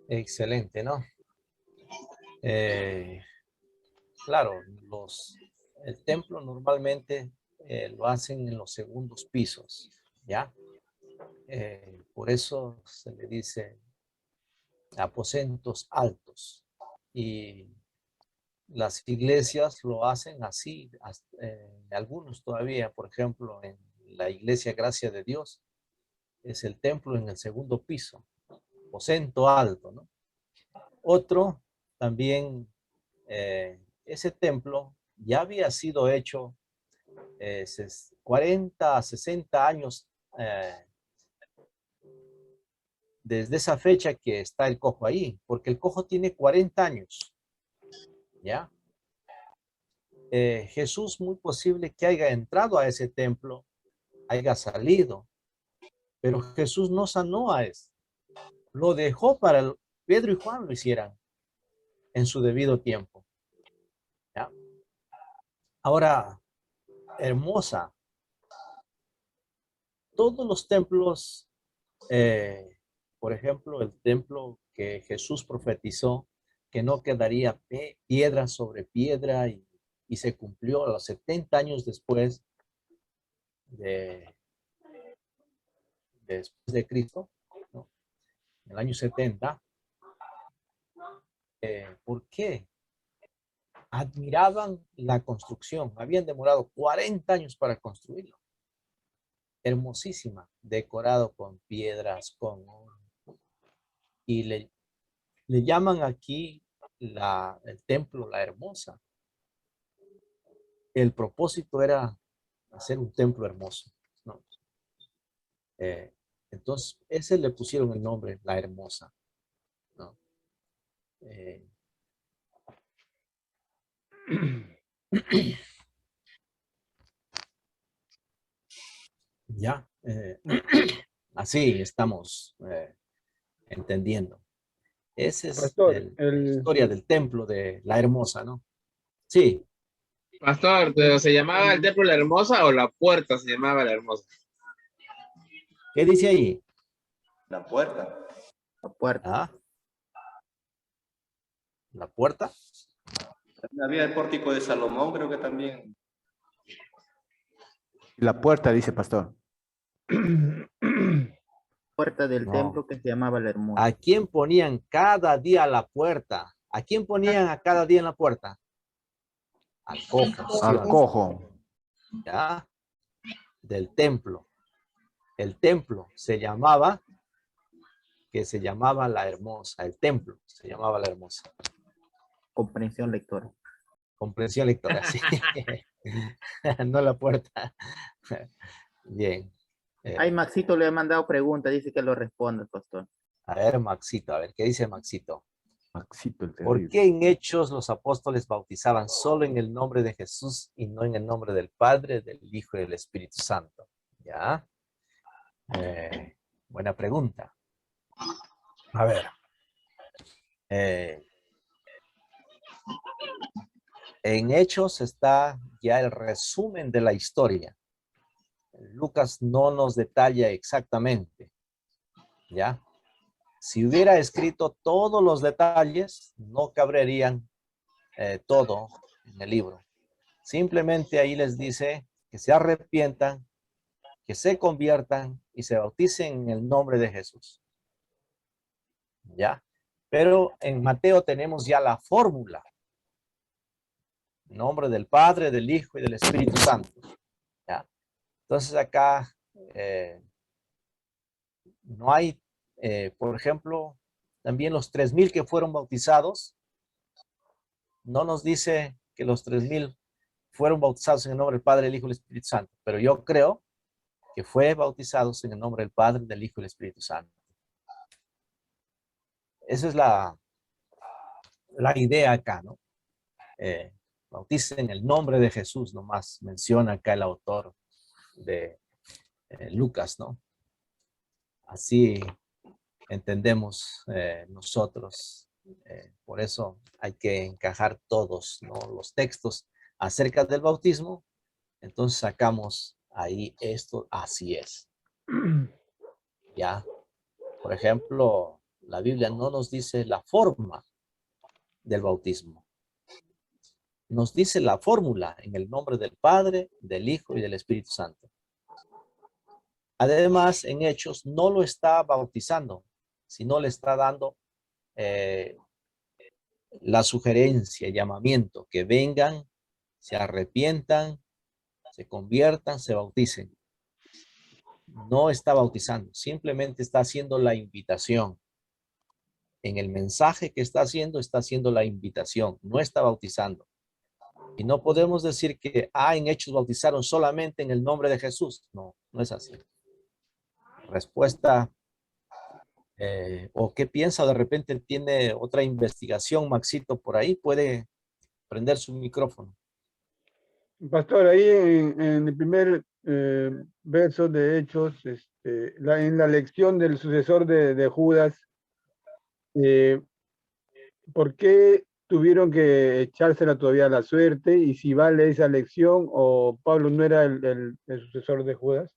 Excelente, ¿no? Claro, el templo normalmente lo hacen en los segundos pisos, ¿ya? Por eso se le dice aposentos altos. Y las iglesias lo hacen así, algunos todavía, por ejemplo, en la iglesia Gracia de Dios, es el templo en el segundo piso, aposento alto, ¿no? Otro también, ese templo ya había sido hecho 40 a 60 años desde esa fecha que está el cojo ahí, porque el cojo tiene 40 años, ¿ya? Jesús muy posible que haya entrado a ese templo, haya salido, pero Jesús no sanó a ese, lo dejó para Pedro y Juan lo hicieran en su debido tiempo, ¿ya? Ahora, Hermosa, todos los templos, por ejemplo, el templo que Jesús profetizó, que no quedaría piedra sobre piedra y se cumplió a los 70 años después después de Cristo, ¿no? En el año 70. ¿Por qué? Admiraban la construcción. Habían demorado 40 años para construirlo. Hermosísima, decorado con piedras, con oro. Y le llaman aquí el templo La Hermosa. El propósito era hacer un templo hermoso, ¿no? Entonces, ese le pusieron el nombre La Hermosa, ¿no? Ya, así estamos entendiendo. Esa es Pastor, la historia del templo de La Hermosa, ¿no? Sí. Pastor, ¿pero se llamaba el templo La Hermosa o la puerta se llamaba La Hermosa? ¿Qué dice ahí? La puerta. La puerta. Ah, la puerta. Había el pórtico de Salomón, creo que también. La puerta, dice pastor. Puerta del No. templo que se llamaba la Hermosa. ¿A quién ponían cada día a la puerta? ¿A quién ponían a cada día en la puerta? Al cojo. ¿sí o Al no? cojo. ¿Ya? Del templo. El templo se llamaba la Hermosa. El templo se llamaba la Hermosa. Comprensión lectora. Comprensión lectora, sí. No la puerta. Bien. Ay, Maxito le ha mandado preguntas, dice que lo responda, pastor. A ver, Maxito, a ver, ¿qué dice Maxito? Maxito el ¿Por terrible. qué en Hechos los apóstoles bautizaban solo en el nombre de Jesús y no en el nombre del Padre, del Hijo y del Espíritu Santo? ¿Ya? Buena pregunta. A ver. En Hechos está ya el resumen de la historia. Lucas no nos detalla exactamente. ¿Ya? Si hubiera escrito todos los detalles, no caberían todo en el libro. Simplemente ahí les dice que se arrepientan, que se conviertan y se bauticen en el nombre de Jesús. ¿Ya? Pero en Mateo tenemos ya la fórmula. En nombre del Padre, del Hijo y del Espíritu Santo. ¿Ya? Entonces acá no hay, por ejemplo, también los 3,000 que fueron bautizados, no nos dice que los 3,000 fueron bautizados en el nombre del Padre, del Hijo y del Espíritu Santo, pero yo creo que fue bautizados en el nombre del Padre, del Hijo y del Espíritu Santo. Esa es la idea acá, ¿no? Bauticen en el nombre de Jesús, nomás menciona acá el autor de Lucas, ¿no? Así entendemos nosotros. Por eso hay que encajar todos, ¿no? Los textos acerca del bautismo. Entonces sacamos ahí esto, así es. ¿Ya? Por ejemplo, la Biblia no nos dice la forma del bautismo. Nos dice la fórmula en el nombre del Padre, del Hijo y del Espíritu Santo. Además, en Hechos no lo está bautizando, sino le está dando la sugerencia, llamamiento, que vengan, se arrepientan, se conviertan, se bauticen. No está bautizando, simplemente está haciendo la invitación. En el mensaje que está haciendo la invitación, no está bautizando. Y no podemos decir que, en Hechos bautizaron solamente en el nombre de Jesús. No, no es así. Respuesta, o qué piensa, de repente tiene otra investigación, Maxito, por ahí, puede prender su micrófono. Pastor, ahí en el primer verso de Hechos, en la lección del sucesor de Judas, ¿por qué tuvieron que echársela todavía a la suerte? Y si vale esa lección, o Pablo no era el sucesor de Judas.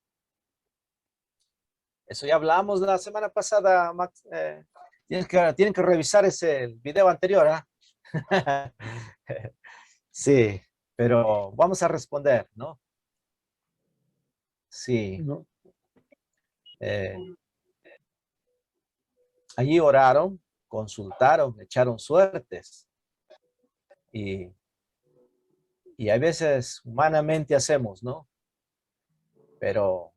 Eso ya hablamos la semana pasada, Max. Tienen que revisar ese video anterior, ¿ah? Sí, pero vamos a responder, ¿no? Sí. ¿No? Allí oraron, consultaron, echaron suertes. Y a veces humanamente hacemos, ¿no? Pero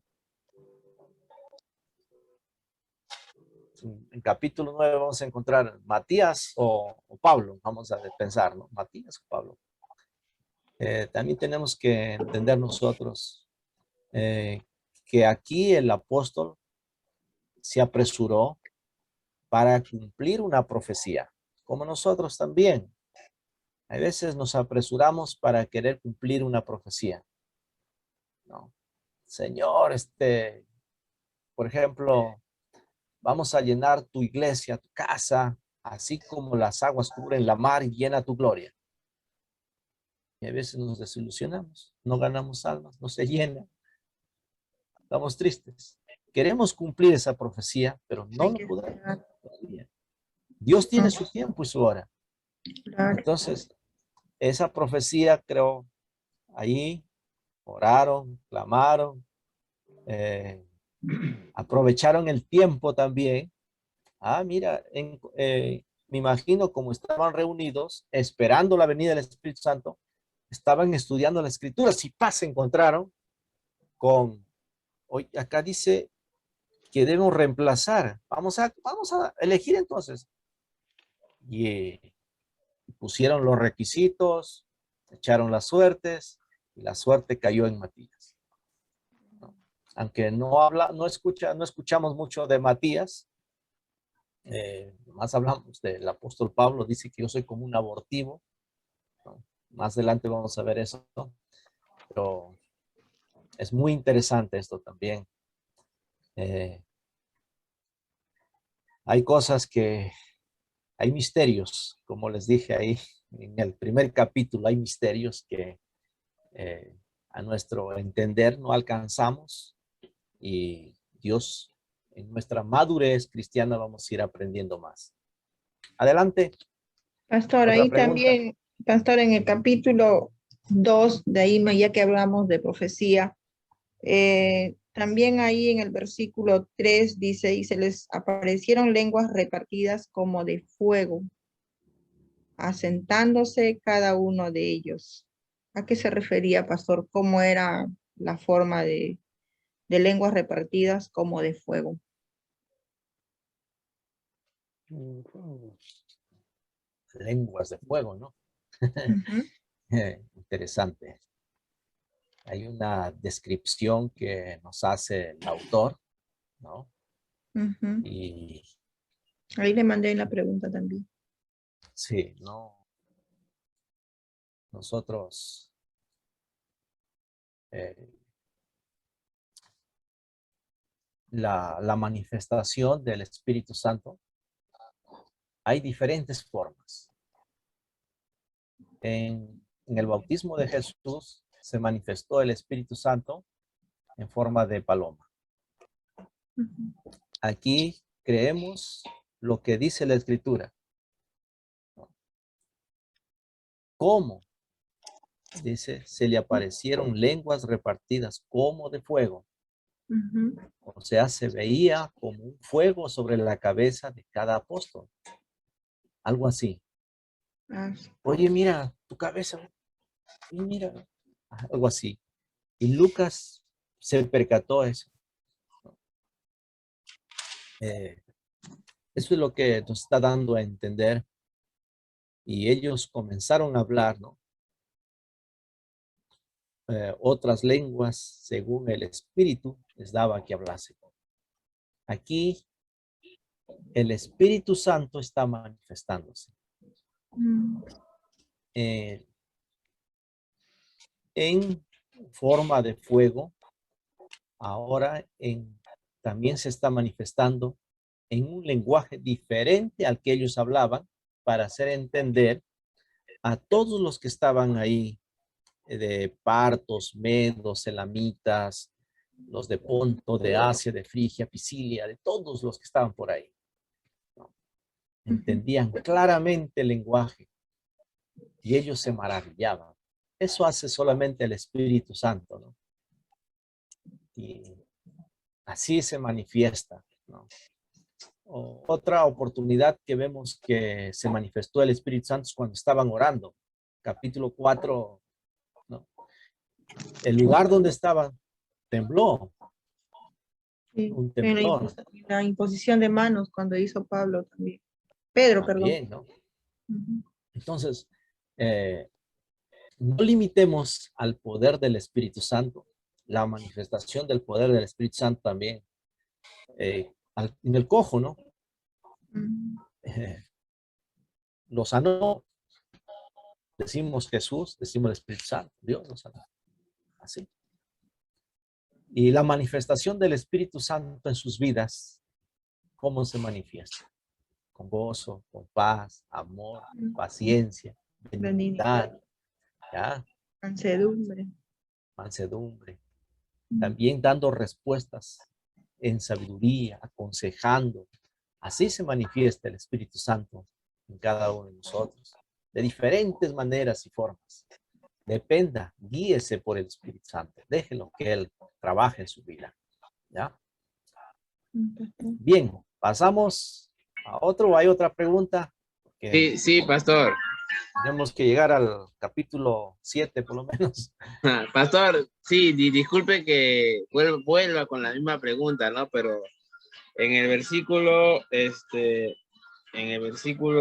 en capítulo 9 vamos a encontrar Matías o Pablo, vamos a pensar, ¿no? Matías o Pablo. También tenemos que entender nosotros que aquí el apóstol se apresuró para cumplir una profecía, como nosotros también. A veces nos apresuramos para querer cumplir una profecía, ¿no? Señor, por ejemplo, vamos a llenar tu iglesia, tu casa, así como las aguas cubren la mar y llena tu gloria. Y a veces nos desilusionamos, no ganamos almas, no se llena. Estamos tristes. Queremos cumplir esa profecía, pero no lo podemos todavía. Dios tiene su tiempo y su hora. Claro. Entonces, esa profecía, creo, ahí oraron, clamaron, aprovecharon el tiempo también. Mira, me imagino como estaban reunidos, esperando la venida del Espíritu Santo, estaban estudiando la Escritura. Si se encontraron con, hoy acá dice que debemos reemplazar. Vamos a elegir entonces. Y pusieron los requisitos, echaron las suertes, y la suerte cayó en Matías. ¿No? Aunque no escuchamos mucho de Matías, más hablamos del apóstol Pablo, dice que yo soy como un abortivo, ¿no? Más adelante vamos a ver eso, ¿no? Pero es muy interesante esto también. Hay cosas hay misterios, como les dije ahí en el primer capítulo, hay misterios que a nuestro entender no alcanzamos, y Dios, en nuestra madurez cristiana, vamos a ir aprendiendo más. Adelante. Pastor, Otra ahí pregunta. también, Pastor, en el capítulo 2, de ahí ya que hablamos de profecía, también ahí en el versículo 3 dice, y se les aparecieron lenguas repartidas como de fuego, asentándose cada uno de ellos. ¿A qué se refería, Pastor? ¿Cómo era la forma de lenguas repartidas como de fuego? Lenguas de fuego, ¿no? Interesante. Hay una descripción que nos hace el autor, ¿no? Y ahí le mandé la pregunta también. sí, no. Nosotros la manifestación del Espíritu Santo, hay diferentes formas. En el bautismo de Jesús se manifestó el Espíritu Santo en forma de paloma. Aquí creemos lo que dice la Escritura. ¿Cómo? Dice, se le aparecieron lenguas repartidas como de fuego. O sea, se veía como un fuego sobre la cabeza de cada apóstol. Algo así. Oye, mira, tu cabeza. Y mira, algo así. Y Lucas se percató eso. Eso es lo que nos está dando a entender. Y ellos comenzaron a hablar, ¿no? Otras lenguas según el Espíritu les daba que hablase. Aquí el Espíritu Santo está manifestándose. En forma de fuego, ahora también se está manifestando en un lenguaje diferente al que ellos hablaban, para hacer entender a todos los que estaban ahí, de partos, medos, elamitas, los de Ponto, de Asia, de Frigia, Pisidia, de todos los que estaban por ahí, ¿no? Entendían claramente el lenguaje y ellos se maravillaban. Eso hace solamente el Espíritu Santo, ¿no? Y así se manifiesta, ¿no? Otra oportunidad que vemos que se manifestó el Espíritu Santo es cuando estaban orando. Capítulo 4, ¿no? El lugar donde estaban tembló. Sí, Un temblor. en la imposición de manos cuando hizo Pablo también. Pedro, También, perdón. ¿no? Entonces, no limitemos al poder del Espíritu Santo, la manifestación del poder del Espíritu Santo también. En el cojo, ¿no? Lo sanó. Decimos Jesús, decimos el Espíritu Santo, Dios lo sanó. Así. Y la manifestación del Espíritu Santo en sus vidas, ¿cómo se manifiesta? Con gozo, con paz, amor, paciencia, benignidad, ¿ya? Mansedumbre. También dando respuestas en sabiduría, aconsejando. Así se manifiesta el Espíritu Santo en cada uno de nosotros. de diferentes maneras y formas. Dependa, guíese por el Espíritu Santo. Déjelo que Él trabaje en su vida. ¿Ya? Bien, pasamos a otro. ¿Hay otra pregunta? Sí, sí, pastor. Tenemos que llegar al capítulo 7 por lo menos. Pastor, sí, disculpe que vuelva con la misma pregunta, ¿no? Pero en el versículo,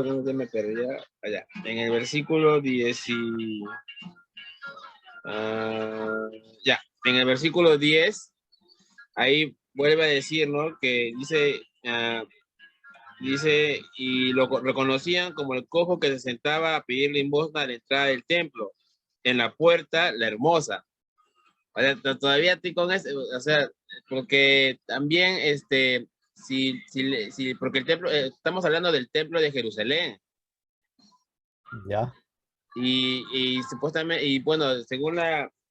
¿dónde me perdí? Allá. En el versículo 10 ya, en el versículo 10, ahí vuelve a decir, ¿no? Que dice, y lo reconocían como el cojo que se sentaba a pedir limosna a la entrada del templo, en la puerta, la hermosa. O sea, todavía estoy con eso, o sea, porque también, porque el templo, estamos hablando del templo de Jerusalén. Ya. Y supuestamente, y bueno, según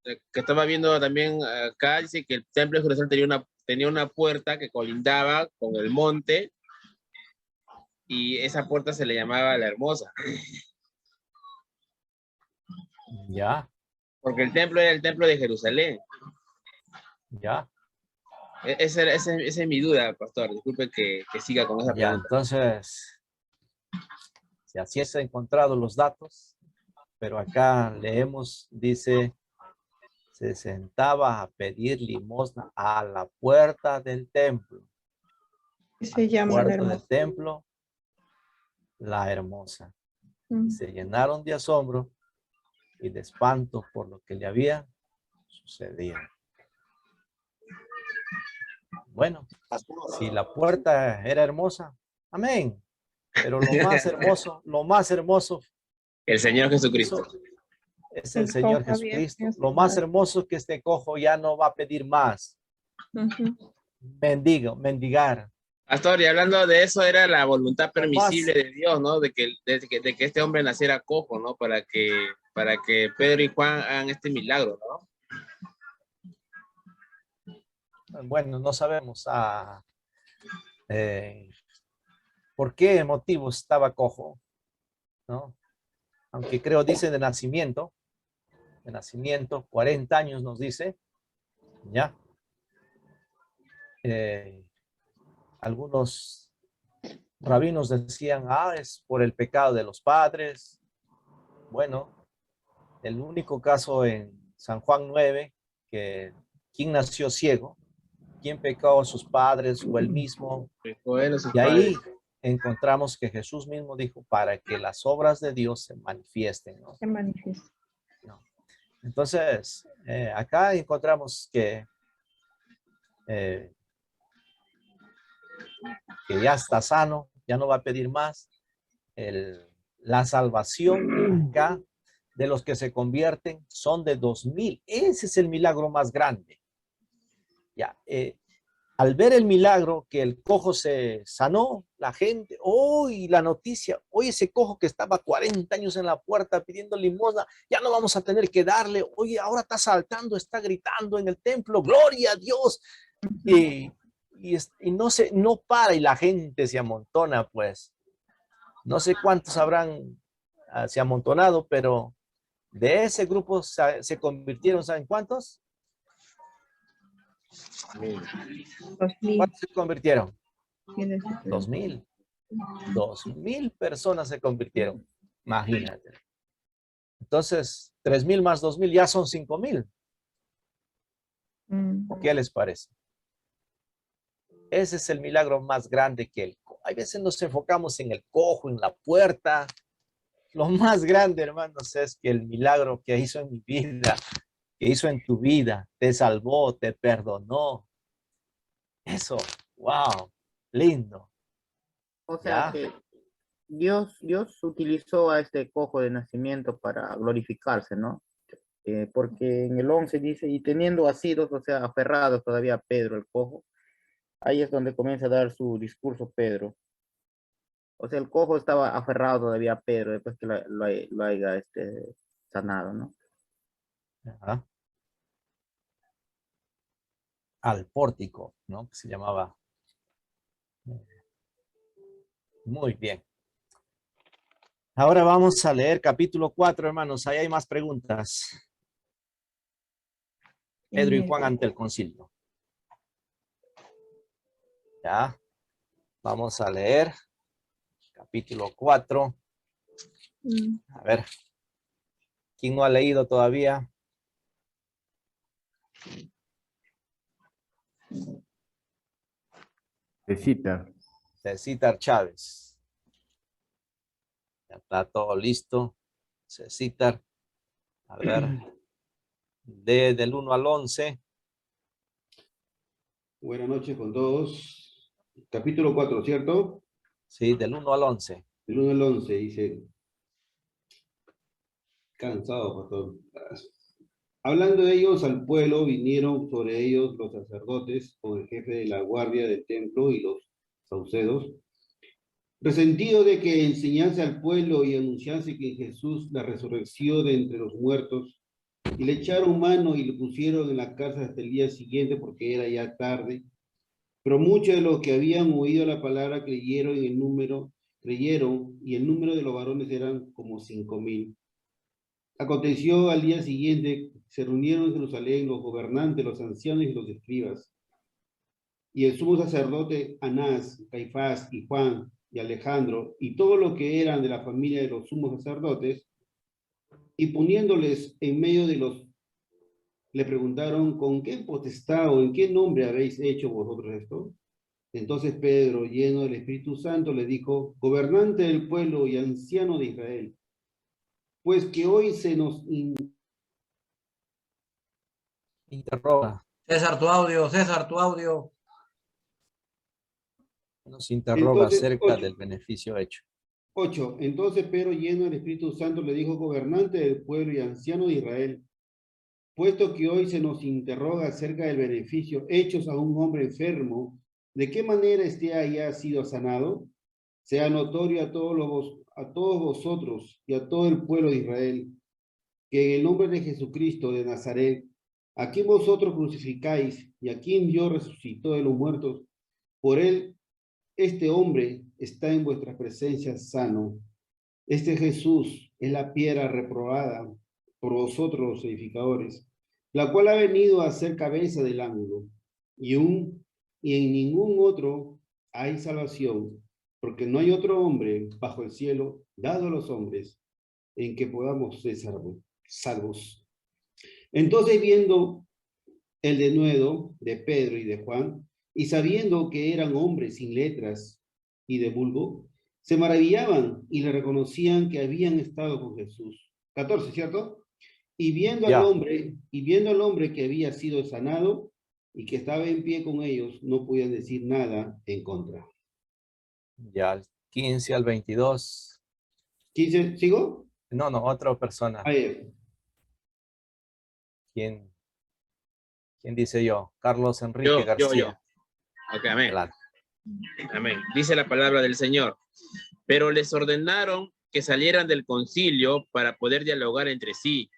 que estaba viendo también acá, dice que el templo de Jerusalén tenía una puerta que colindaba con el monte, y esa puerta se le llamaba la hermosa. Ya. Porque el templo era el templo de Jerusalén. Ya. Esa es mi duda, pastor. Disculpe que siga con esa Ya, pregunta. entonces, si así es encontrado los datos, pero acá leemos, dice, se sentaba a pedir limosna a la puerta del templo. Se llama la Puerta del hermosa. templo, la hermosa. Se llenaron de asombro y de espanto por lo que le había sucedido. Bueno, si la puerta era hermosa, amén. Pero lo más hermoso El Señor Jesucristo. es el Señor Jesucristo. Lo más hermoso es que este cojo ya no va a pedir más. Mendigar. Pastor, y hablando de eso, era la voluntad permisible de Dios, ¿no? De que este hombre naciera cojo, ¿no? Para que Pedro y Juan hagan este milagro, ¿no? Bueno, no sabemos por qué motivo estaba cojo, ¿no? Aunque creo dice de nacimiento, 40 años nos dice, ¿ya? Algunos rabinos decían, es por el pecado de los padres. Bueno, el único caso en San Juan 9, que ¿quién nació ciego? ¿Quién pecó a sus padres o él mismo? Y ahí encontramos que Jesús mismo dijo, para que las obras de Dios se manifiesten, ¿no? Se manifiesta. No. Entonces, acá encontramos que ya está sano, ya no va a pedir más. La salvación acá de los que se convierten son de 2000. Ese es el milagro más grande. Ya, al ver el milagro que el cojo se sanó, la gente, hoy la noticia, hoy ese cojo que estaba 40 años en la puerta pidiendo limosna, ya no vamos a tener que darle, oye, ahora está saltando, está gritando en el templo, gloria a Dios. Y no para y la gente se amontona, pues. No sé cuántos habrán se amontonado, pero de ese grupo se convirtieron, ¿saben cuántos? 2000. ¿Cuántos se convirtieron? 2000. 2000 personas se convirtieron. Imagínate. Entonces, 3000 más 2000 ya son 5000. ¿Qué les parece? Ese es el milagro más grande que el cojo. A veces nos enfocamos en el cojo, en la puerta. Lo más grande, hermanos, es que el milagro que hizo en mi vida, que hizo en tu vida, te salvó, te perdonó. Eso, wow, lindo. O sea que Dios utilizó a este cojo de nacimiento para glorificarse, ¿no? Porque en el 11 dice, y teniendo asidos, o sea, aferrados todavía a Pedro el cojo, ahí es donde comienza a dar su discurso Pedro. O sea, el cojo estaba aferrado todavía a Pedro después que lo haya sanado, ¿no? Ajá. Al pórtico, ¿no? Que se llamaba. Muy bien. Ahora vamos a leer capítulo 4, hermanos. Ahí hay más preguntas. Pedro y Juan ante el concilio. Ya. Vamos a leer capítulo 4. A ver. ¿Quién no ha leído todavía? Cecitar Chávez. Ya está todo listo. Cecitar. A ver. Del 1 al 11. Buenas noches con todos. Capítulo 4, ¿cierto? Sí, del 1 al 11. Del 1 al 11 dice. Cansado, pastor. Hablando de ellos al pueblo, vinieron sobre ellos los sacerdotes con el jefe de la guardia del templo y los saucedos, resentido de que enseñase al pueblo y anunciase que Jesús la resurrección de entre los muertos, y le echaron mano y le pusieron en la cárcel hasta el día siguiente porque era ya tarde. Pero muchos de los que habían oído la palabra creyeron, y el número de los varones eran como 5,000. Aconteció al día siguiente, se reunieron en Jerusalén los gobernantes, los ancianos y los escribas, y el sumo sacerdote Anás, Caifás y Juan y Alejandro, y todos los que eran de la familia de los sumos sacerdotes, y poniéndoles en medio de los, le preguntaron, ¿con qué potestad o en qué nombre habéis hecho vosotros esto? Entonces Pedro, lleno del Espíritu Santo, le dijo, gobernante del pueblo y anciano de Israel, pues que hoy se nos interroga. César, tu audio. Nos interroga acerca del beneficio hecho. 8. Entonces Pedro, lleno del Espíritu Santo, le dijo, gobernante del pueblo y anciano de Israel, puesto que hoy se nos interroga acerca del beneficio hechos a un hombre enfermo, ¿de qué manera este haya sido sanado? Sea notorio a todos vosotros y a todo el pueblo de Israel, que en el nombre de Jesucristo de Nazaret, a quien vosotros crucificáis y a quien Dios resucitó de los muertos, por él, este hombre está en vuestra presencia sano. Este Jesús es la piedra reprobada por vosotros los edificadores, la cual ha venido a ser cabeza del ángulo, y en ningún otro hay salvación, porque no hay otro hombre bajo el cielo dado a los hombres en que podamos ser salvos. Entonces, viendo el denuedo de Pedro y de Juan, y sabiendo que eran hombres sin letras y de vulgo, se maravillaban y le reconocían que habían estado con Jesús. 14, ¿cierto? Y viendo al hombre que había sido sanado y que estaba en pie con ellos, no podían decir nada en contra. Ya, 15 al 22. 15, ¿sigo? No, otra persona. Ahí. ¿Quién dice yo? Carlos Enrique García. Yo. Ok, amén. Amén. Dice la palabra del Señor. Pero les ordenaron que salieran del concilio para poder dialogar entre sí.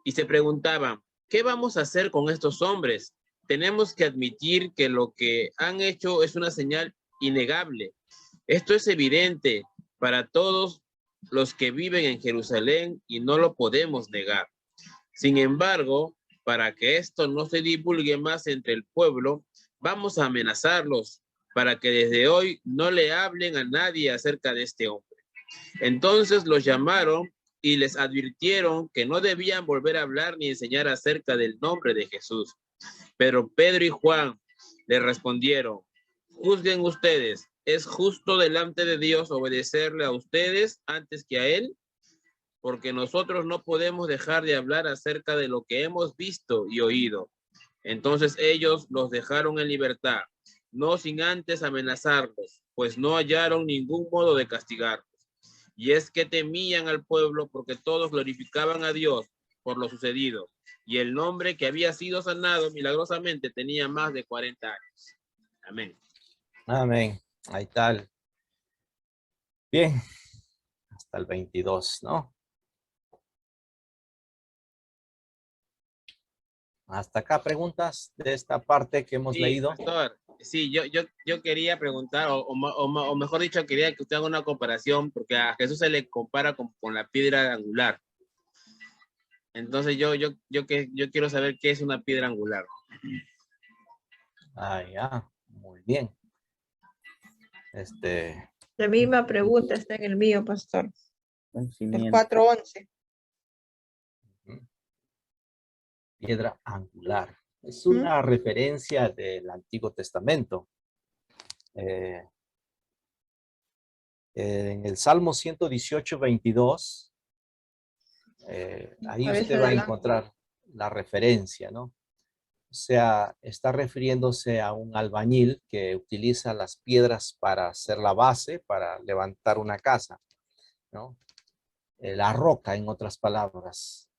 Y se preguntaban, ¿qué vamos a hacer con estos hombres? Tenemos que admitir que lo que han hecho es una señal innegable. Esto es evidente para todos los que viven en Jerusalén y no lo podemos negar. Sin embargo, para que esto no se divulgue más entre el pueblo, vamos a amenazarlos para que desde hoy no le hablen a nadie acerca de este hombre. Entonces los llamaron y les advirtieron que no debían volver a hablar ni enseñar acerca del nombre de Jesús. Pero Pedro y Juan le respondieron, juzguen ustedes, ¿es justo delante de Dios obedecerle a ustedes antes que a él? Porque nosotros no podemos dejar de hablar acerca de lo que hemos visto y oído. Entonces ellos los dejaron en libertad, no sin antes amenazarlos, pues no hallaron ningún modo de castigarlos. Y es que temían al pueblo porque todos glorificaban a Dios por lo sucedido. Y el nombre que había sido sanado milagrosamente tenía más de 40 años. Amén. Amén. Ahí tal. Bien. Hasta el 22, ¿no? Hasta acá preguntas de esta parte que hemos leído. Pastor, Sí, yo quería preguntar, o mejor dicho, quería que usted haga una comparación, porque a Jesús se le compara con la piedra angular. Entonces yo quiero saber qué es una piedra angular. Ah, ya, muy bien. La misma pregunta está en el mío, pastor. El Conocimiento. 4:11. Piedra angular. Es una referencia del Antiguo Testamento. En el Salmo 118, 22, ahí Cabeza usted va a del encontrar la referencia, ¿no? O sea, está refiriéndose a un albañil que utiliza las piedras para hacer la base, para levantar una casa, ¿no? La roca, en otras palabras,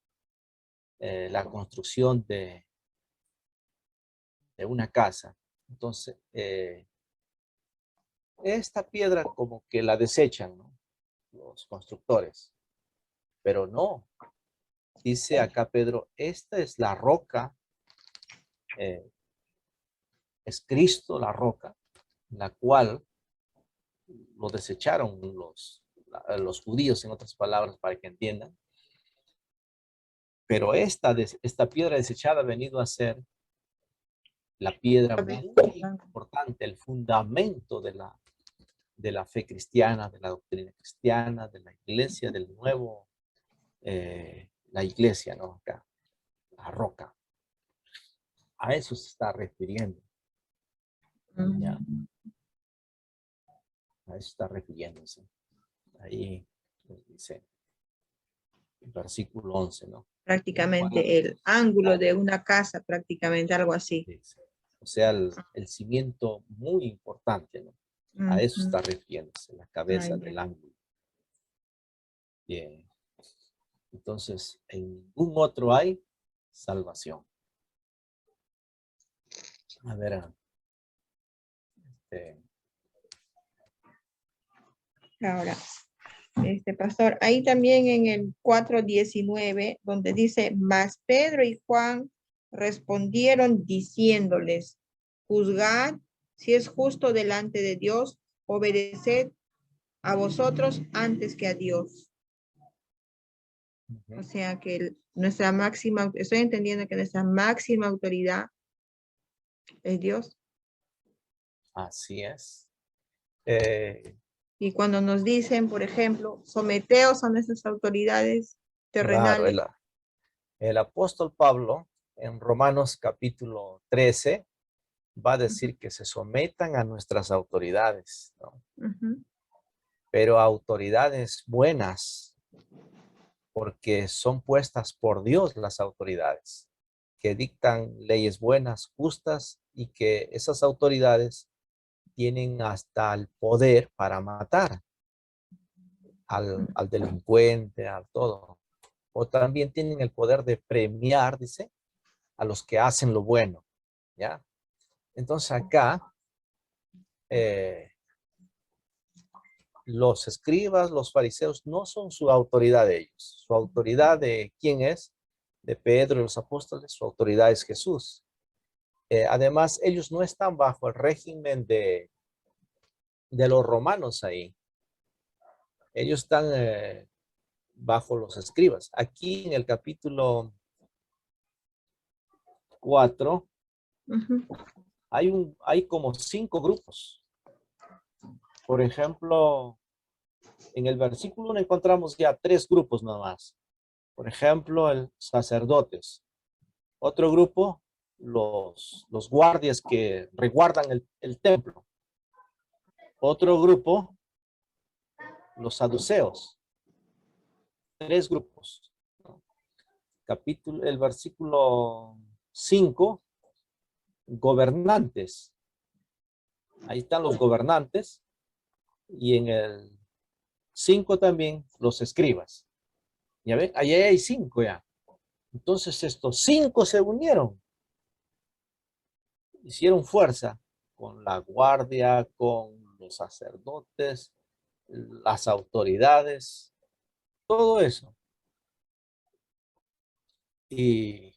la construcción de una casa. Entonces, esta piedra como que la desechan, ¿no? Los constructores, pero no. Dice acá Pedro, esta es la roca, es Cristo la roca, la cual lo desecharon los judíos, en otras palabras, para que entiendan. Pero esta piedra desechada ha venido a ser la piedra muy importante, el fundamento de la fe cristiana, de la doctrina cristiana, de la iglesia, del nuevo, la iglesia, ¿no? Acá, la roca. A eso se está refiriendo. ¿Ya? A eso está refiriéndose. Ahí dice, el versículo 11, ¿no? Prácticamente el ángulo de una casa, prácticamente algo así. O sea, el cimiento muy importante, ¿no? A eso está refiriéndose, la cabeza del ángulo. Bien. Entonces, en ningún otro hay salvación. A ver, Ahora, pastor, ahí también en el 4:19, donde dice, mas Pedro y Juan respondieron diciéndoles, juzgad si es justo delante de Dios, obedeced a vosotros antes que a Dios. O sea que nuestra máxima, estoy entendiendo que nuestra máxima autoridad es Dios. Así es. Y cuando nos dicen, por ejemplo, someteos a nuestras autoridades terrenales. Claro, el apóstol Pablo en Romanos capítulo 13 va a decir que se sometan a nuestras autoridades, ¿no? Pero autoridades buenas, porque son puestas por Dios las autoridades, que dictan leyes buenas, justas, y que esas autoridades tienen hasta el poder para matar al delincuente, a todo. O también tienen el poder de premiar, dice, a los que hacen lo bueno, ¿ya? Entonces acá, los escribas, los fariseos, no son su autoridad de ellos. Su autoridad de quién es, de Pedro y los apóstoles, su autoridad es Jesús. Además, ellos no están bajo el régimen de los romanos ahí. Ellos están bajo los escribas. Aquí en el capítulo 4, hay como 5 grupos. Por ejemplo, en el versículo 1 encontramos ya 3 grupos nomás. Por ejemplo, el sacerdotes. Otro grupo, los guardias que reguardan el templo. Otro grupo, los saduceos. 3 grupos. El versículo 5, gobernantes. Ahí están los gobernantes. Y en el 5 también los escribas. Ya ven, ahí hay 5 ya. Entonces estos 5 se unieron. Hicieron fuerza con la guardia, con los sacerdotes, las autoridades, todo eso. Y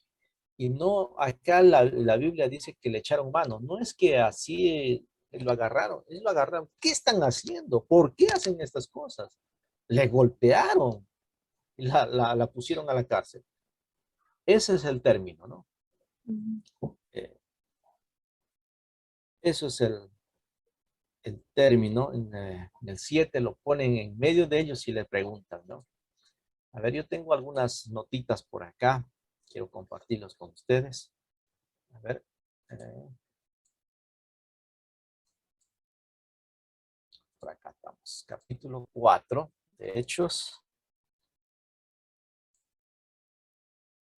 Y no, acá la Biblia dice que le echaron mano. No es que así lo agarraron, ellos lo agarraron. ¿Qué están haciendo? ¿Por qué hacen estas cosas? Le golpearon y la pusieron a la cárcel. Ese es el término, ¿no? Eso es el término. En el 7 lo ponen en medio de ellos y le preguntan, ¿no? A ver, yo tengo algunas notitas por acá. Quiero compartirlos con ustedes. A ver. Por acá estamos. Capítulo 4 de Hechos.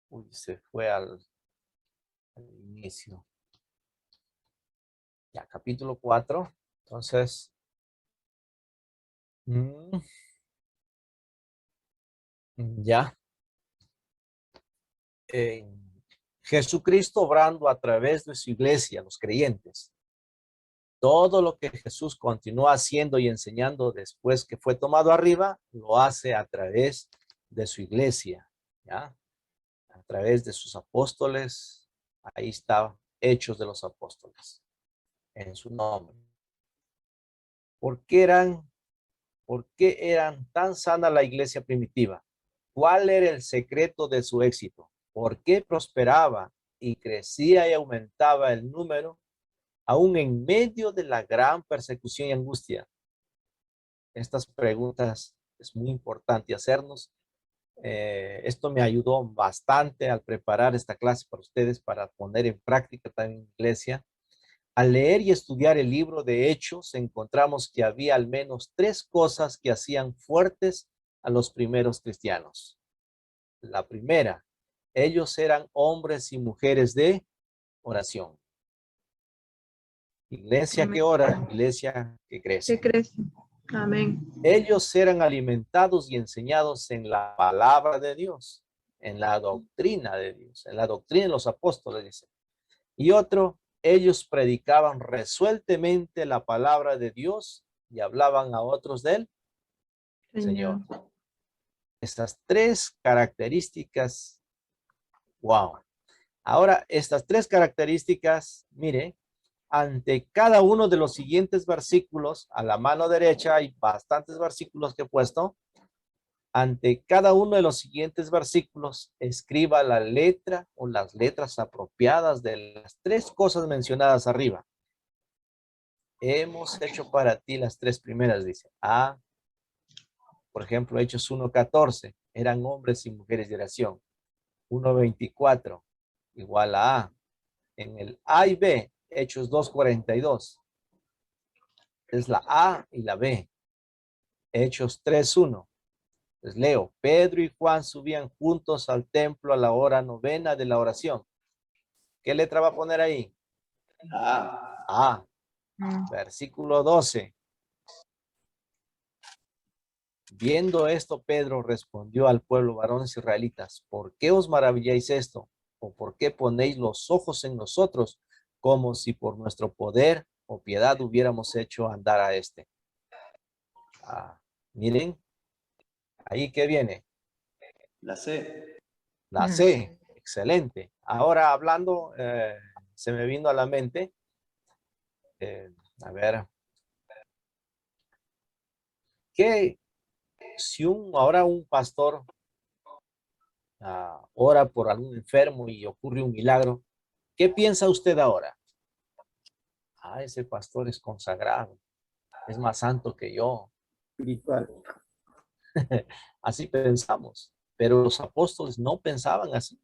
Uy, se fue al inicio. Ya, capítulo 4. Entonces. Ya. Jesucristo obrando a través de su iglesia, los creyentes. Todo lo que Jesús continúa haciendo y enseñando después que fue tomado arriba, lo hace a través de su iglesia, ¿ya? A través de sus apóstoles. Ahí está, Hechos de los Apóstoles, en su nombre. ¿Por qué eran tan sana la iglesia primitiva? ¿Cuál era el secreto de su éxito? ¿Por qué prosperaba y crecía y aumentaba el número, aún en medio de la gran persecución y angustia? Estas preguntas es muy importante hacernos. Esto me ayudó bastante al preparar esta clase para ustedes, para poner en práctica también en iglesia. Al leer y estudiar el libro de Hechos, encontramos que había al menos 3 cosas que hacían fuertes a los primeros cristianos. La primera, ellos eran hombres y mujeres de oración. Iglesia que ora, iglesia que crece. Que crece. Amén. Ellos eran alimentados y enseñados en la palabra de Dios, en la doctrina de Dios, en la doctrina de los apóstoles, dice. Y otro, ellos predicaban resueltamente la palabra de Dios y hablaban a otros del Señor. Estas 3 características, wow. Ahora, estas 3 características, mire, ante cada uno de los siguientes versículos, a la mano derecha hay bastantes versículos que he puesto. Ante cada uno de los siguientes versículos, escriba la letra o las letras apropiadas de las 3 cosas mencionadas arriba. Hemos hecho para ti las 3 primeras, dice. A, por ejemplo, Hechos 1:14, eran hombres y mujeres de oración. 1:24, igual a A. En el A y B, Hechos 2:42, es la A y la B. Hechos 3:1. Les leo, Pedro y Juan subían juntos al templo a la hora 9 de la oración. ¿Qué letra va a poner ahí? A. Versículo 12. Viendo esto, Pedro respondió al pueblo, varones israelitas, ¿por qué os maravilláis esto? ¿O por qué ponéis los ojos en nosotros, como si por nuestro poder o piedad hubiéramos hecho andar a este? Miren, ahí que viene. La C. La C, excelente. Ahora hablando, se me vino a la mente, a ver, ¿qué si ahora un pastor ora por algún enfermo y ocurre un milagro? ¿Qué piensa usted ahora? Ese pastor es consagrado, es más santo que yo. Espiritual. Así pensamos, pero los apóstoles no pensaban así.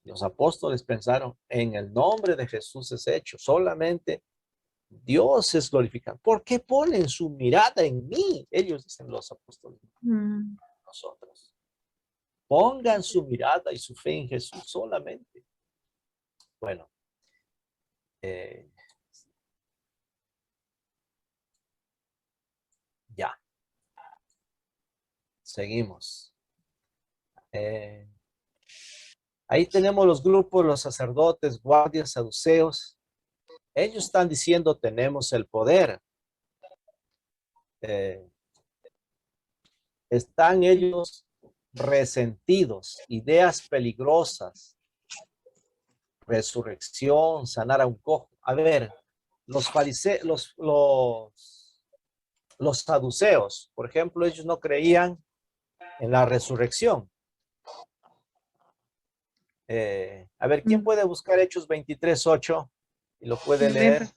Los apóstoles pensaron, en el nombre de Jesús es hecho, solamente Dios es glorificado. ¿Por qué ponen su mirada en mí? Ellos dicen, los apóstoles, nosotros. Pongan su mirada y su fe en Jesús solamente. Bueno, ya. Seguimos. Ahí tenemos los grupos, los sacerdotes, guardias, saduceos. Ellos están diciendo, tenemos el poder. Están ellos resentidos, ideas peligrosas, resurrección, sanar a un cojo. A ver, los fariseos, los saduceos, por ejemplo, ellos no creían en la resurrección. A ver, ¿quién puede buscar Hechos 23:8 y lo puede leer?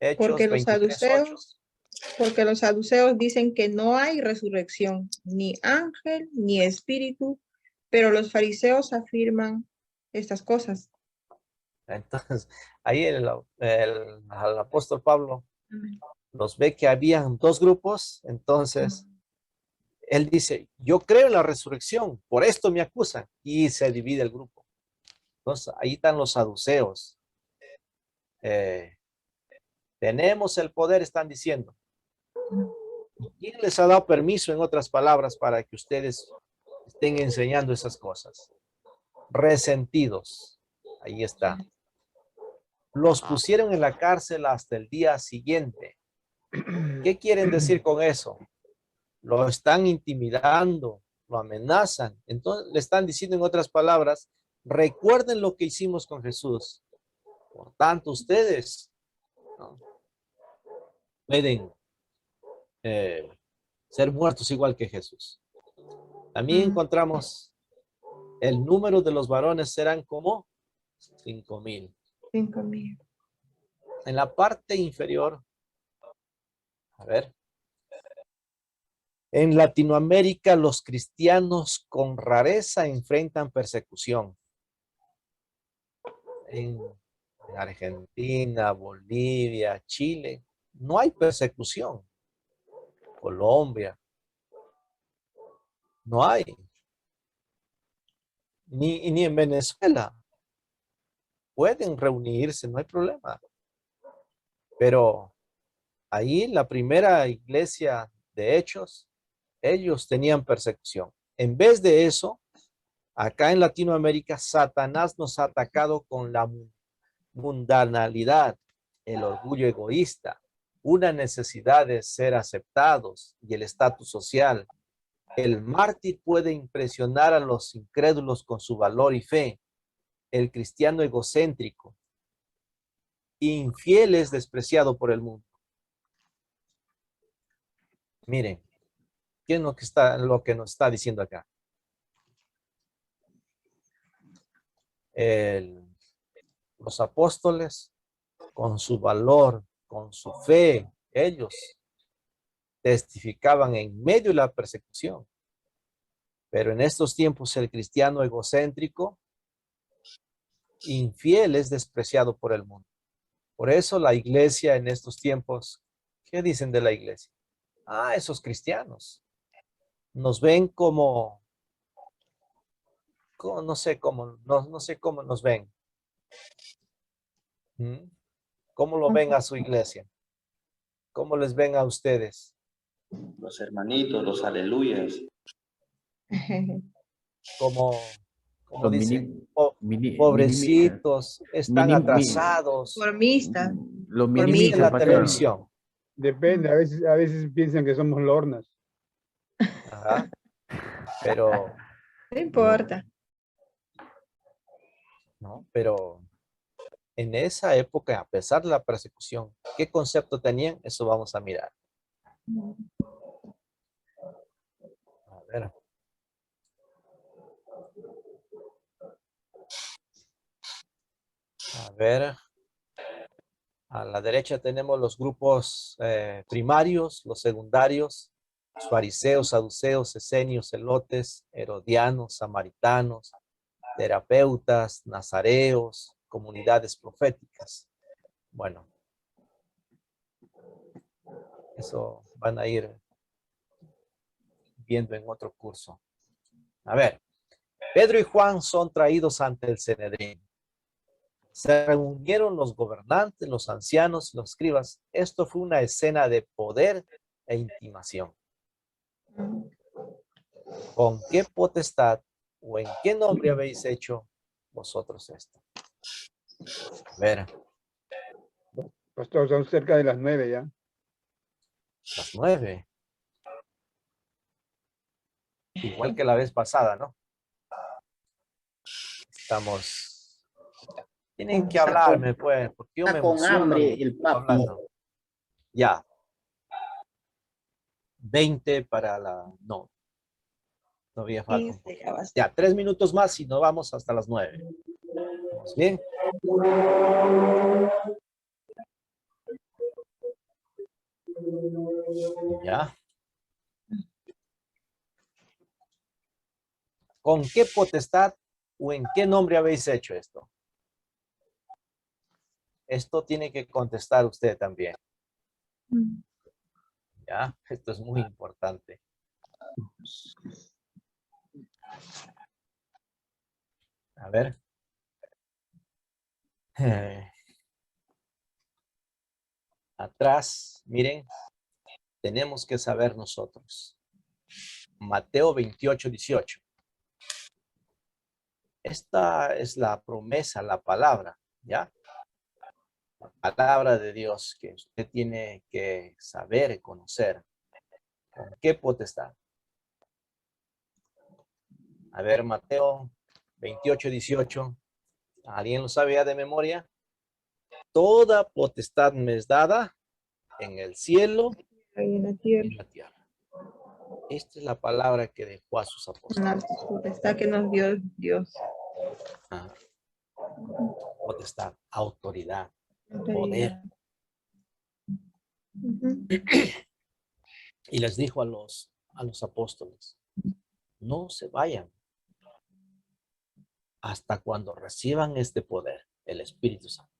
Hechos Porque los 23:8. porque los saduceos dicen que no hay resurrección, ni ángel, ni espíritu, pero los fariseos afirman estas cosas. Entonces, ahí el apóstol Pablo los ve que habían dos grupos, entonces él dice, yo creo en la resurrección, por esto me acusan, y se divide el grupo. Entonces, ahí están los saduceos. Tenemos el poder, están diciendo. ¿Quién les ha dado permiso, en otras palabras, para que ustedes estén enseñando esas cosas? Resentidos. Ahí está. Los pusieron en la cárcel hasta el día siguiente. ¿Qué quieren decir con eso? Lo están intimidando, lo amenazan. Entonces le están diciendo, en otras palabras, recuerden lo que hicimos con Jesús. Por tanto, ustedes, ¿no?, pueden ser muertos igual que Jesús. También encontramos el número de los varones serán como 5,000. 5,000. En la parte inferior, a ver, en Latinoamérica los cristianos con rareza enfrentan persecución. En Argentina, Bolivia, Chile, no hay persecución. Colombia, no hay. Ni en Venezuela. Pueden reunirse, no hay problema. Pero ahí la primera iglesia de Hechos, ellos tenían persecución. En vez de eso, acá en Latinoamérica, Satanás nos ha atacado con la mundanalidad, el orgullo egoísta, una necesidad de ser aceptados y el estatus social. El mártir puede impresionar a los incrédulos con su valor y fe. El cristiano egocéntrico, infiel, es despreciado por el mundo. Miren, ¿qué es lo que nos está diciendo acá? Los apóstoles, con su valor, con su fe, ellos testificaban en medio de la persecución. Pero en estos tiempos el cristiano egocéntrico, infiel, es despreciado por el mundo. Por eso la iglesia en estos tiempos, ¿qué dicen de la iglesia? Ah, esos cristianos nos ven como no sé cómo nos ven. ¿Cómo lo ven a su iglesia? ¿Cómo les ven a ustedes? Los hermanitos, los aleluyas. Como Los dicen, pobrecitos, están atrasados. Formistas. Los Dice minimizan, la pastor. televisión. Depende, a veces piensan que somos lornas. Ajá. Pero No importa. no, pero en esa época, a pesar de la persecución, ¿qué concepto tenían? Eso vamos a mirar. A ver. A ver. A la derecha tenemos los grupos primarios, los secundarios, los fariseos, saduceos, esenios, celotes, herodianos, samaritanos, terapeutas, nazareos, comunidades proféticas. Bueno, eso van a ir viendo en otro curso. A ver, Pedro y Juan son traídos ante el Sanedrín. Se reunieron los gobernantes, los ancianos, los escribas. Esto fue una escena de poder e intimación. ¿Con qué potestad o en qué nombre habéis hecho vosotros esto? A ver. Pastor, son cerca de las 9 ya. Las 9. Igual que la vez pasada, ¿no? Tienen que hablarme, pues, porque yo me Está con emociono hambre el papi. hablando. Ya. 20 para la... No. Todavía falta un poco. Ya, 3 minutos más y nos vamos hasta las 9. ¿Vamos bien? Ya. ¿Con qué potestad o en qué nombre habéis hecho esto? Esto tiene que contestar usted también. Ya, esto es muy importante. A ver. Atrás, miren, tenemos que saber nosotros. Mateo 28, 18. Esta es la promesa, la palabra, ¿ya? La palabra de Dios que usted tiene que saber y conocer. ¿Con qué potestad? A ver, Mateo 28, 18. ¿Alguien lo sabe ya de memoria? Toda potestad me es dada en el cielo y en la y tierra. en la tierra. Esta es la palabra que dejó a sus apóstoles. La potestad que nos dio Dios. Potestad, autoridad, poder. Y les dijo a los apóstoles, no se vayan hasta cuando reciban este poder, el Espíritu Santo.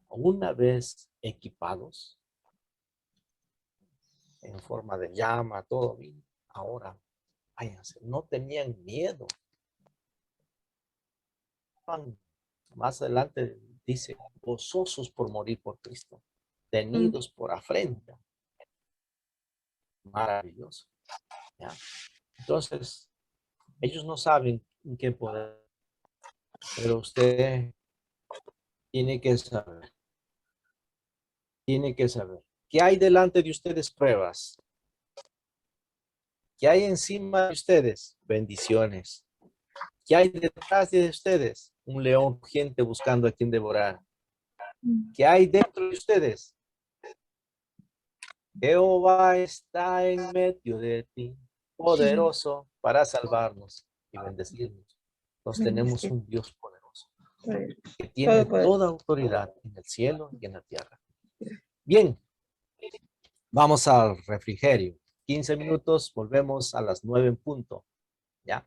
Una vez equipados, en forma de llama, todo bien, ahora váyanse. No tenían miedo. Más adelante dice, gozosos por morir por Cristo, tenidos por afrenta. Maravilloso. ¿Ya? Entonces, ellos no saben en qué poder, pero usted tiene que saber. Tiene que saber. ¿Qué hay delante de ustedes? Pruebas. ¿Qué hay encima de ustedes? Bendiciones. ¿Qué hay detrás de ustedes? Un león rugiente buscando a quien devorar. ¿Qué hay dentro de ustedes? Jehová está en medio de ti, poderoso para salvarnos y bendecirnos. Nos tenemos un Dios poderoso que tiene toda autoridad en el cielo y en la tierra. Bien, vamos al refrigerio. 15 minutos, volvemos a las 9 en punto. ¿Ya?